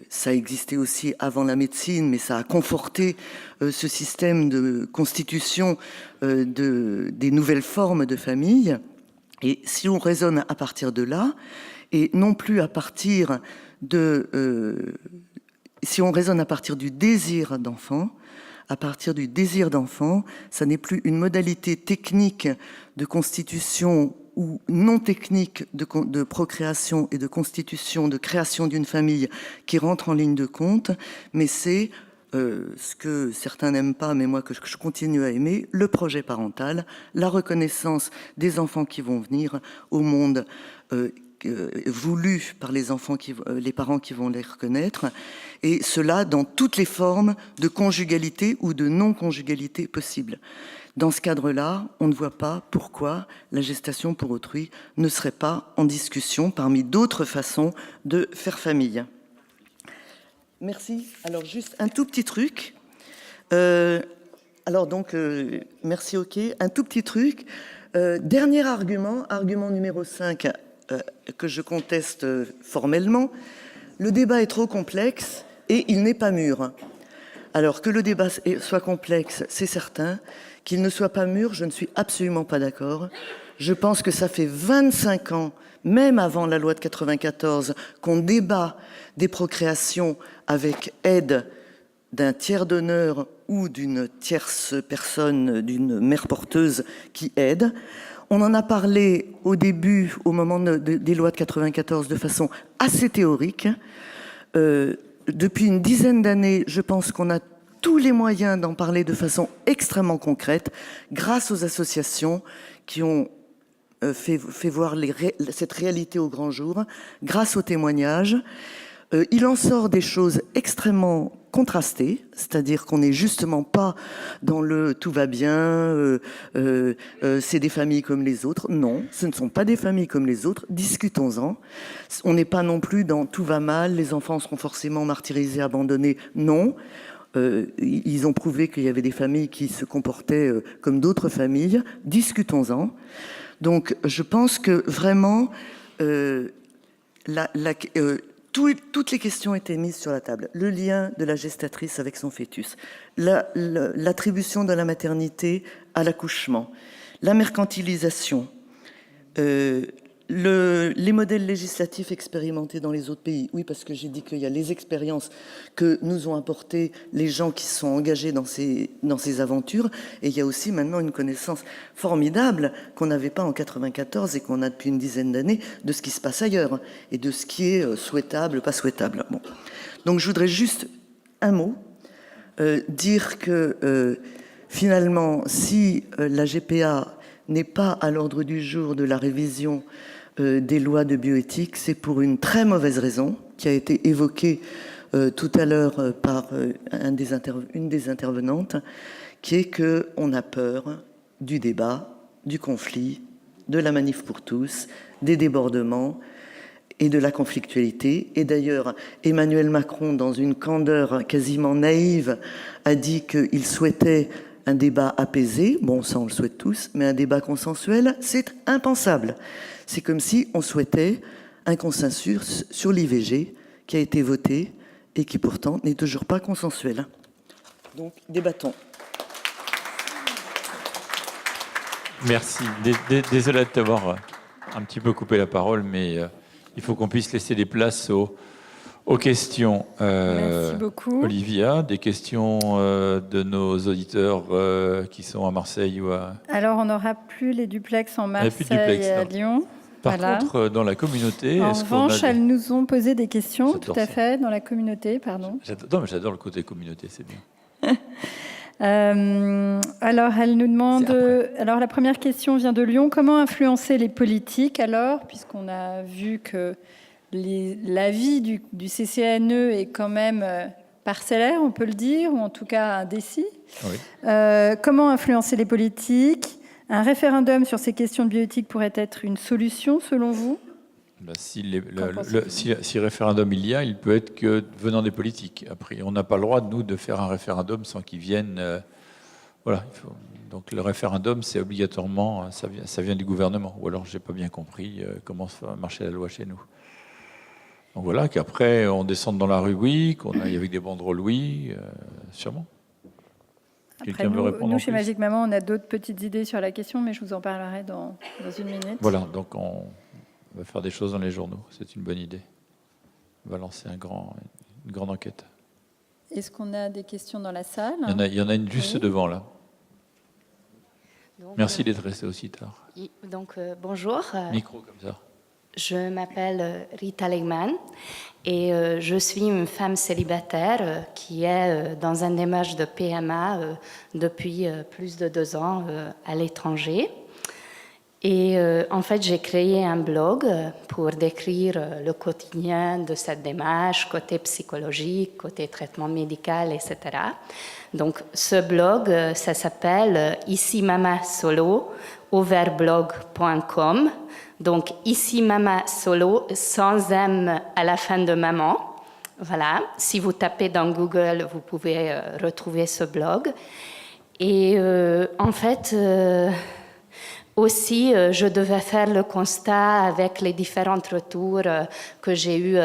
Ça existait aussi avant la médecine, mais ça a conforté ce système de constitution des nouvelles formes de famille. Et si on raisonne à partir de là, et non plus à partir si on raisonne à partir du désir d'enfant, ça n'est plus une modalité technique de constitution ou non technique de procréation et de constitution, de création d'une famille qui rentre en ligne de compte, mais c'est ce que certains n'aiment pas, mais moi que je continue à aimer, le projet parental, la reconnaissance des enfants qui vont venir au monde voulu par les parents qui vont les reconnaître, et cela dans toutes les formes de conjugalité ou de non-conjugalité possibles. Dans ce cadre-là, on ne voit pas pourquoi la gestation pour autrui ne serait pas en discussion parmi d'autres façons de faire famille. Merci. Alors juste un tout petit truc. Merci, ok. Un tout petit truc. Dernier argument numéro 5, que je conteste formellement. Le débat est trop complexe et il n'est pas mûr. Alors que le débat soit complexe, c'est certain. Qu'il ne soit pas mûr, je ne suis absolument pas d'accord. Je pense que ça fait 25 ans, même avant la loi de 94, qu'on débat des procréations avec aide d'un tiers donneur ou d'une tierce personne, d'une mère porteuse qui aide. On en a parlé au début, au moment des lois de 94, de façon assez théorique. Depuis une dizaine d'années, je pense qu'on a tous les moyens d'en parler de façon extrêmement concrète, grâce aux associations qui ont fait voir cette réalité au grand jour, grâce aux témoignages. Il en sort des choses extrêmement contrastées, c'est-à-dire qu'on n'est justement pas dans le « tout va bien, c'est des familles comme les autres ». Non, ce ne sont pas des familles comme les autres, discutons-en. On n'est pas non plus dans « tout va mal, les enfants seront forcément martyrisés, abandonnés ». Non. Ils ont prouvé qu'il y avait des familles qui se comportaient comme d'autres familles. Discutons-en. Donc, je pense que vraiment, toutes les questions étaient mises sur la table. Le lien de la gestatrice avec son fœtus, l'attribution de la maternité à l'accouchement, la mercantilisation, les modèles législatifs expérimentés dans les autres pays. Oui, parce que j'ai dit qu'il y a les expériences que nous ont apportées les gens qui sont engagés dans ces aventures, et il y a aussi maintenant une connaissance formidable qu'on n'avait pas en 94 et qu'on a depuis une dizaine d'années de ce qui se passe ailleurs et de ce qui est souhaitable, pas souhaitable. Bon. Donc je voudrais juste un mot, dire que finalement, si la GPA n'est pas à l'ordre du jour de la révision des lois de bioéthique, c'est pour une très mauvaise raison qui a été évoquée tout à l'heure par une des intervenantes, qui est qu'on a peur du débat, du conflit, de la manif pour tous, des débordements et de la conflictualité. Et d'ailleurs, Emmanuel Macron, dans une candeur quasiment naïve, a dit qu'il souhaitait un débat apaisé. Bon, ça on le souhaite tous, mais un débat consensuel, c'est impensable. C'est comme si on souhaitait un consensus sur l'IVG qui a été voté et qui pourtant n'est toujours pas consensuel. Donc, débattons. Merci. Désolé de t'avoir un petit peu coupé la parole, mais il faut qu'on puisse laisser des places aux questions. Merci beaucoup. Olivia, des questions de nos auditeurs qui sont à Marseille ou à... Alors, on n'aura plus les duplex en n'y a plus de Marseille duplex, et à non. Lyon. Par Voilà. contre, dans la communauté... En est-ce qu'on revanche, a des- elles nous ont posé des questions, J'adore tout à ça. fait, dans la communauté, pardon. Non, mais j'adore le côté communauté, c'est bien. Alors, elle nous demande... C'est Alors, la première question vient de Lyon. Comment influencer les politiques, alors, puisqu'on a vu que l'avis du CCNE est quand même parcellaire, on peut le dire, ou en tout cas indécis. Oui. Comment influencer les politiques? Un référendum sur ces questions de bioéthique pourrait être une solution, selon vous? Ben, si référendum il peut être que venant des politiques. Après, on n'a pas le droit, nous, de faire un référendum sans qu'ils viennent... voilà. Donc le référendum, c'est obligatoirement... Ça vient du gouvernement. Ou alors, je n'ai pas bien compris comment marchait la loi chez nous. Donc voilà, qu'après, on descende dans la rue, oui, qu'on aille avec des banderoles, oui, sûrement. Après, Quelqu'un veut répondre en nous, chez plus? Magique Maman, on a d'autres petites idées sur la question, mais je vous en parlerai dans une minute. Voilà, donc on va faire des choses dans les journaux. C'est une bonne idée. On va lancer une grande enquête. Est-ce qu'on a des questions dans la salle? Il y en a une juste Oui. devant, là. Donc, Merci d'être resté aussi tard. Donc, bonjour. Micro, comme ça. Je m'appelle Rita Legman et je suis une femme célibataire qui est dans un démarche de PMA depuis plus de 2 ans à l'étranger. Et en fait, j'ai créé un blog pour décrire le quotidien de cette démarche, côté psychologique, côté traitement médical, etc. Donc, ce blog, ça s'appelle Ici Mama Solo, overblog.com. Donc, Ici Mama Solo, sans M à la fin de maman. Voilà, si vous tapez dans Google, vous pouvez retrouver ce blog. Et en fait... Aussi, je devais faire le constat avec les différents retours que j'ai eus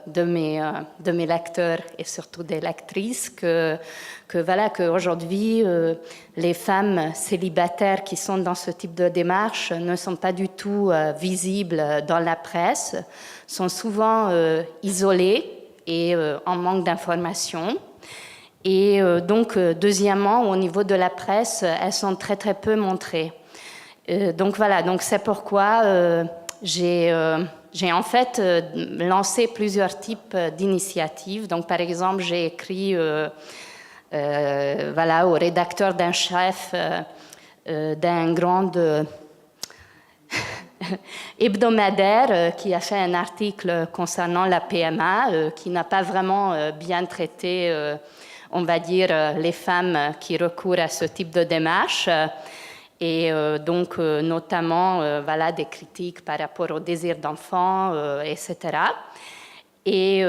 de mes lecteurs et surtout des lectrices qu'aujourd'hui, les femmes célibataires qui sont dans ce type de démarche ne sont pas du tout visibles dans la presse, sont souvent isolées et en manque d'informations. Et donc, deuxièmement, au niveau de la presse, elles sont très très peu montrées. Donc voilà, donc c'est pourquoi j'ai en fait lancé plusieurs types d'initiatives. Donc par exemple, j'ai écrit voilà, au rédacteur d'un chef d'un grand hebdomadaire qui a fait un article concernant la PMA, qui n'a pas vraiment bien traité, on va dire, les femmes qui recourent à ce type de démarche. Et donc, notamment, voilà, des critiques par rapport au désir d'enfant, etc. Et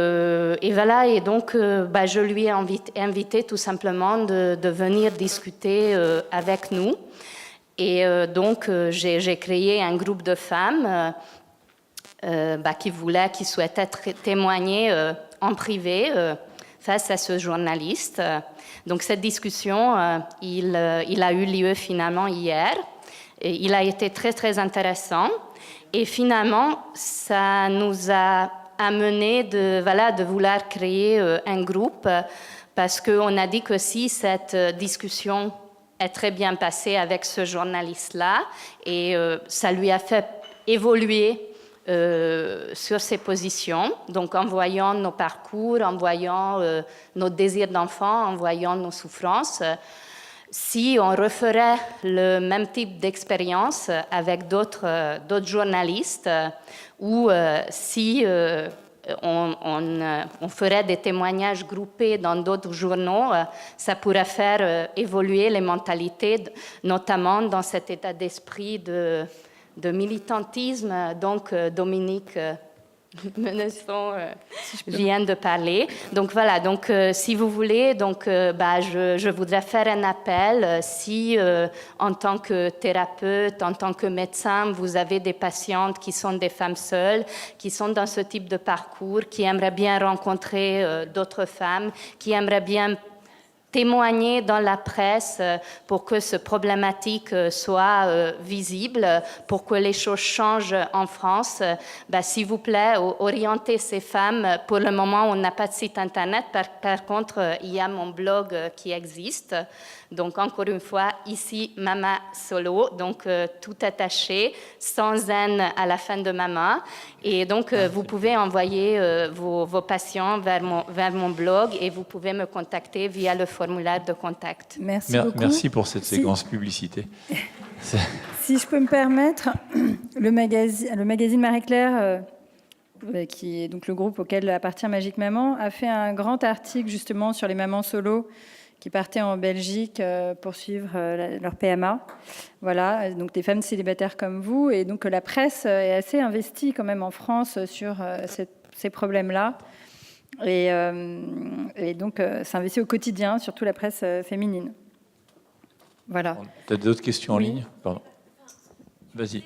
voilà, et donc, je lui ai invité tout simplement de venir discuter avec nous. Et donc, j'ai créé un groupe de femmes qui souhaitaient témoigner en privé face à ce journaliste. Donc cette discussion, il a eu lieu finalement hier. Et il a été très très intéressant. Et finalement, ça nous a amené de vouloir créer un groupe parce qu'on a dit que si cette discussion est très bien passée avec ce journaliste-là et ça lui a fait évoluer sur ses positions, donc en voyant nos parcours, en voyant nos désirs d'enfant, en voyant nos souffrances. Si on referait le même type d'expérience avec d'autres journalistes ou si on ferait des témoignages groupés dans d'autres journaux, ça pourrait faire évoluer les mentalités, notamment dans cet état d'esprit de militantisme, donc Dominique Menesson vient de parler. Donc voilà, donc si vous voulez, donc je voudrais faire un appel. Si en tant que thérapeute, en tant que médecin, vous avez des patientes qui sont des femmes seules, qui sont dans ce type de parcours, qui aimeraient bien rencontrer d'autres femmes, qui aimeraient bien témoigner dans la presse pour que ce problématique soit visible, pour que les choses changent en France. S'il vous plaît, orientez ces femmes. Pour le moment, on n'a pas de site internet. Par contre, il y a mon blog qui existe. Donc, encore une fois, ici, Mama Solo, donc tout attaché, sans N à la fin de Mama. Et donc, vous pouvez envoyer vos patients vers mon blog et vous pouvez me contacter via le formulaire de contact. Merci beaucoup. Merci pour cette séquence publicité. Si je peux me permettre, le magazine Marie-Claire, qui est donc le groupe auquel appartient Magique Maman, a fait un grand article justement sur les mamans solo qui partaient en Belgique pour suivre leur PMA. Voilà, donc des femmes célibataires comme vous. Et donc la presse est assez investie quand même en France sur ces problèmes-là. Et donc s'investit au quotidien, surtout la presse féminine. Voilà. Tu as d'autres questions en ligne? Pardon. Vas-y.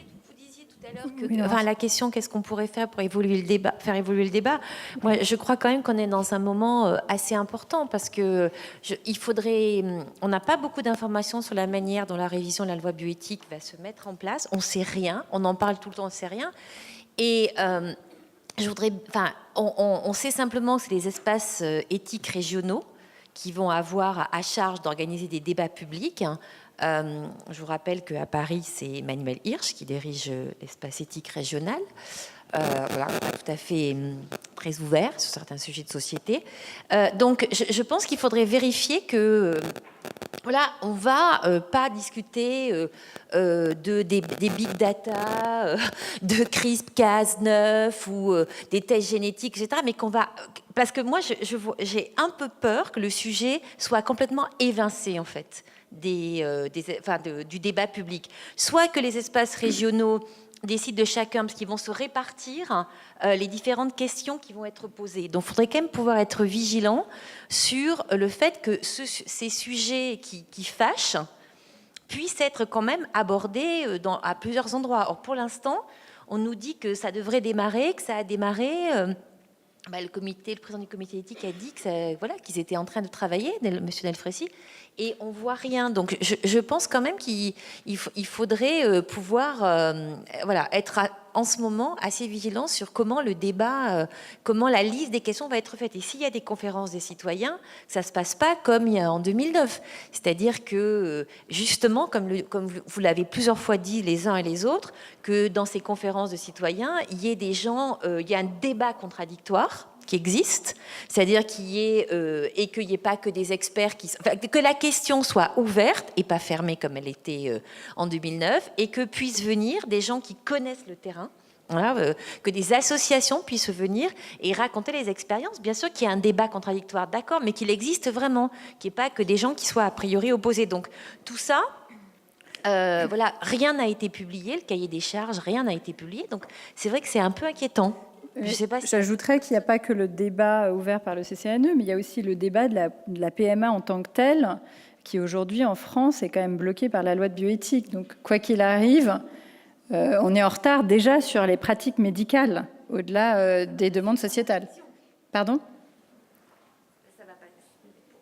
La question, qu'est-ce qu'on pourrait faire pour faire évoluer le débat? Moi, je crois quand même qu'on est dans un moment assez important parce que on n'a pas beaucoup d'informations sur la manière dont la révision de la loi bioéthique va se mettre en place. On sait rien, on en parle tout le temps, on sait rien. Et on sait simplement que c'est les espaces éthiques régionaux qui vont avoir à charge d'organiser des débats publics. Je vous rappelle qu'à Paris, c'est Emmanuel Hirsch qui dirige l'espace éthique régional. Tout à fait très ouvert sur certains sujets de société. Donc, je pense qu'il faudrait vérifier que, on va pas discuter des big data, de CRISPR-Cas9 ou des tests génétiques, etc. Mais parce que moi, j'ai un peu peur que le sujet soit complètement évincé, en fait, du débat public. Soit que les espaces régionaux décident de chacun, parce qu'ils vont se répartir les différentes questions qui vont être posées. Donc, il faudrait quand même pouvoir être vigilant sur le fait que ces sujets qui fâchent puissent être quand même abordés à plusieurs endroits. Or, pour l'instant, on nous dit que ça devrait démarrer, que ça a démarré. Le président du comité éthique a dit qu'ils étaient en train de travailler, M. Delfrécy, et on voit rien. Donc, je pense quand même qu'il faudrait pouvoir être en ce moment assez vigilant sur comment le débat, comment la liste des questions va être faite. Et s'il y a des conférences des citoyens, ça ne se passe pas comme il y a en 2009. C'est-à-dire que, justement, comme vous l'avez plusieurs fois dit les uns et les autres, que dans ces conférences de citoyens, il y ait des gens, il y a un débat contradictoire qui existe, c'est-à-dire qu'il n'y ait pas que des experts que la question soit ouverte et pas fermée comme elle était en 2009, et que puissent venir des gens qui connaissent le terrain, que des associations puissent venir et raconter les expériences. Bien sûr qu'il y a un débat contradictoire, d'accord, mais qu'il existe vraiment, qu'il n'y ait pas que des gens qui soient a priori opposés. Donc tout ça, rien n'a été publié, le cahier des charges, rien n'a été publié, donc c'est vrai que c'est un peu inquiétant. J'ajouterais qu'il n'y a pas que le débat ouvert par le CCNE, mais il y a aussi le débat de la PMA en tant que telle, qui aujourd'hui en France est quand même bloqué par la loi de bioéthique. Donc quoi qu'il arrive, on est en retard déjà sur les pratiques médicales, au-delà des demandes sociétales. Pardon ?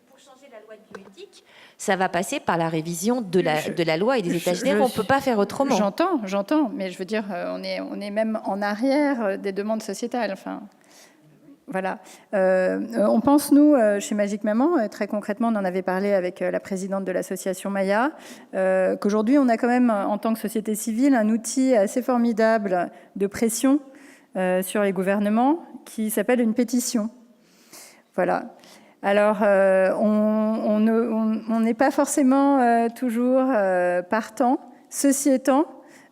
Pour changer la loi de bioéthique, ça va passer par la révision de la loi et des états généraux. On ne peut pas faire autrement. J'entends, mais je veux dire, on est même en arrière des demandes sociétales. Enfin, voilà. On pense, nous, chez Magique Maman, très concrètement, on en avait parlé avec la présidente de l'association Maya, qu'aujourd'hui, on a quand même, en tant que société civile, un outil assez formidable de pression sur les gouvernements qui s'appelle une pétition. Voilà. Alors, on n'est pas forcément toujours partant. Ceci étant,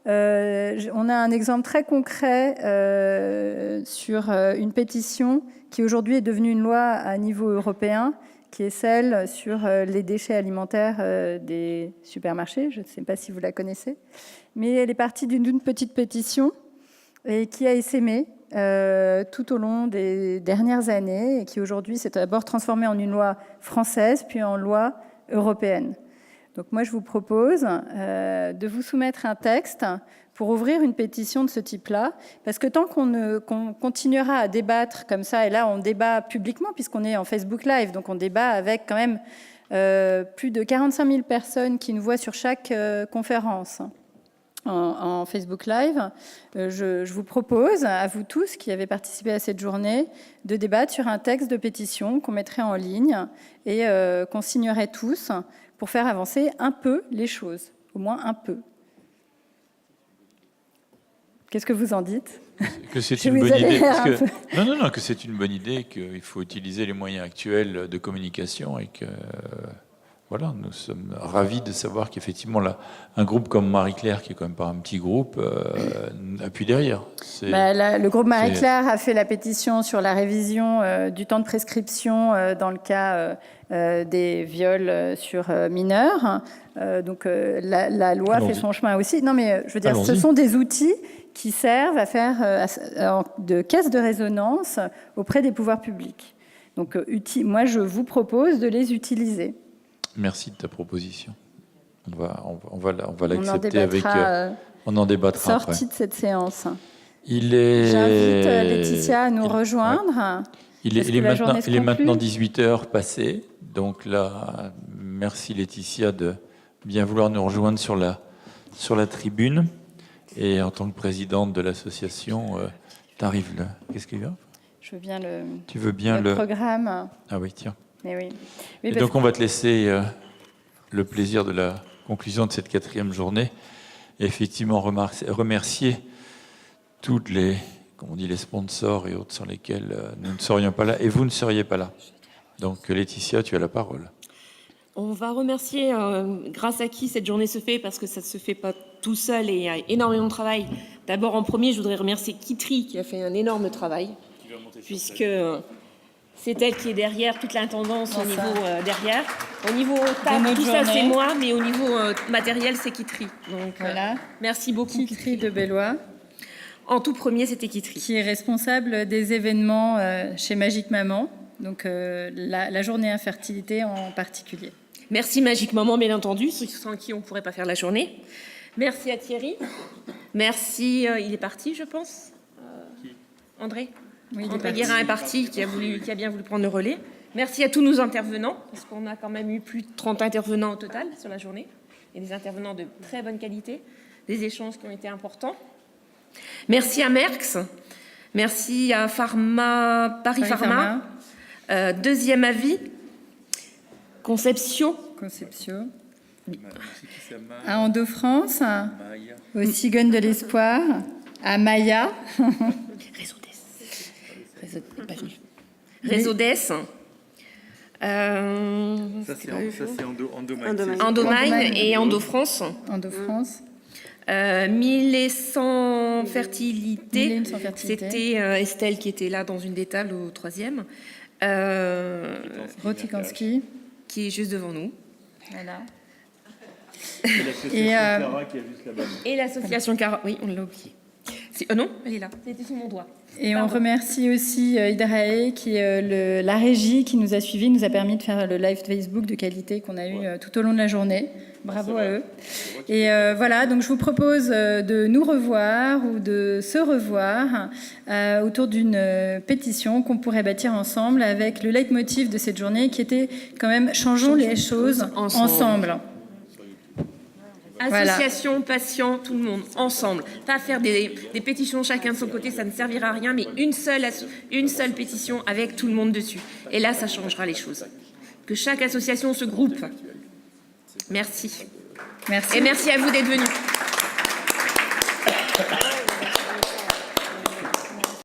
on a un exemple très concret sur une pétition qui aujourd'hui est devenue une loi à niveau européen, qui est celle sur les déchets alimentaires des supermarchés. Je ne sais pas si vous la connaissez, mais elle est partie d'une petite pétition et qui a essaimé tout au long des dernières années et qui aujourd'hui s'est d'abord transformée en une loi française puis en loi européenne. Donc moi je vous propose de vous soumettre un texte pour ouvrir une pétition de ce type-là, parce que tant qu'on continuera à débattre comme ça, et là on débat publiquement puisqu'on est en Facebook Live, donc on débat avec quand même plus de 45 000 personnes qui nous voient sur chaque conférence en Facebook Live, je vous propose, à vous tous qui avez participé à cette journée, de débattre sur un texte de pétition qu'on mettrait en ligne et qu'on signerait tous pour faire avancer un peu les choses, au moins un peu. Qu'est-ce que vous en dites? Que c'est une bonne idée. Non, que c'est une bonne idée, qu'il faut utiliser les moyens actuels de communication et que voilà, nous sommes ravis de savoir qu'effectivement un groupe comme Marie-Claire, qui est quand même pas un petit groupe, appuie derrière. Le groupe Marie-Claire a fait la pétition sur la révision du temps de prescription dans le cas des viols sur mineurs. Donc la loi fait son chemin aussi. Non, mais je veux dire, ce sont des outils qui servent à faire de caisse de résonance auprès des pouvoirs publics. Donc, moi, je vous propose de les utiliser. Merci de ta proposition. On va l'accepter avec. On en débattra après. Sortie de cette séance. J'invite Laetitia à nous rejoindre. Il est maintenant 18h passé. Donc là, merci Laetitia de bien vouloir nous rejoindre sur la tribune. Et en tant que présidente de l'association, t'arrives là. Qu'est-ce qu'il y a? Je veux bien Tu veux bien le programme. Ah oui, tiens. Mais oui. Et donc on va te laisser le plaisir de la conclusion de cette 4e journée. Et effectivement, remercier toutes les sponsors et autres sans lesquels nous ne serions pas là. Et vous ne seriez pas là. Donc Laetitia, tu as la parole. On va remercier grâce à qui cette journée se fait, parce que ça ne se fait pas tout seul et il y a énormément de travail. D'abord, en premier, je voudrais remercier Kitri qui a fait un énorme travail, puisque c'est elle qui est derrière toute l'intendance au niveau derrière. Au niveau table, tout ça c'est moi, mais au niveau matériel, c'est Kitri. Donc voilà. Merci beaucoup. Kitri de Bellois. En tout premier, c'était Kitri. Qui est responsable des événements chez Magique Maman, donc la journée infertilité en particulier. Merci Magique Maman, bien entendu, sans qui on ne pourrait pas faire la journée. Merci à Thierry. Merci, il est parti, je pense. André. Oui, André Guérin est parti, qui a bien voulu prendre le relais. Merci à tous nos intervenants, parce qu'on a quand même eu plus de 30 intervenants au total sur la journée, et des intervenants de très bonne qualité, des échanges qui ont été importants. Merci à Merckx, merci à Paris Pharma. Deuxième avis, Conception. À Endo-France, aux Cigognes de l'Espoir, à Maya. Réseau DES. Ça, c'est Endomine. Endomine et Endo-France. Mille et 100 fertilité. C'était Estelle qui était là dans une des tables au 3e. Rotikanski. Qui est juste devant nous. Voilà. Et Clara qui est juste là-bas. Et l'association Clara. Oui, on l'a oublié. Non, elle est là. C'était sous mon doigt. Et on remercie aussi Hydrae, qui est la régie qui nous a suivis, nous a permis de faire le live Facebook de qualité qu'on a eu tout au long de la journée. Bravo à eux. Et voilà, donc je vous propose de nous revoir ou de se revoir autour d'une pétition qu'on pourrait bâtir ensemble avec le leitmotiv de cette journée qui était quand même « Changeons les choses ensemble ». Association, patients, tout le monde, ensemble. Pas faire des pétitions chacun de son côté, ça ne servira à rien, mais une seule pétition avec tout le monde dessus. Et là, ça changera les choses. Que chaque association se groupe. Merci. Merci. Et merci à vous d'être venus.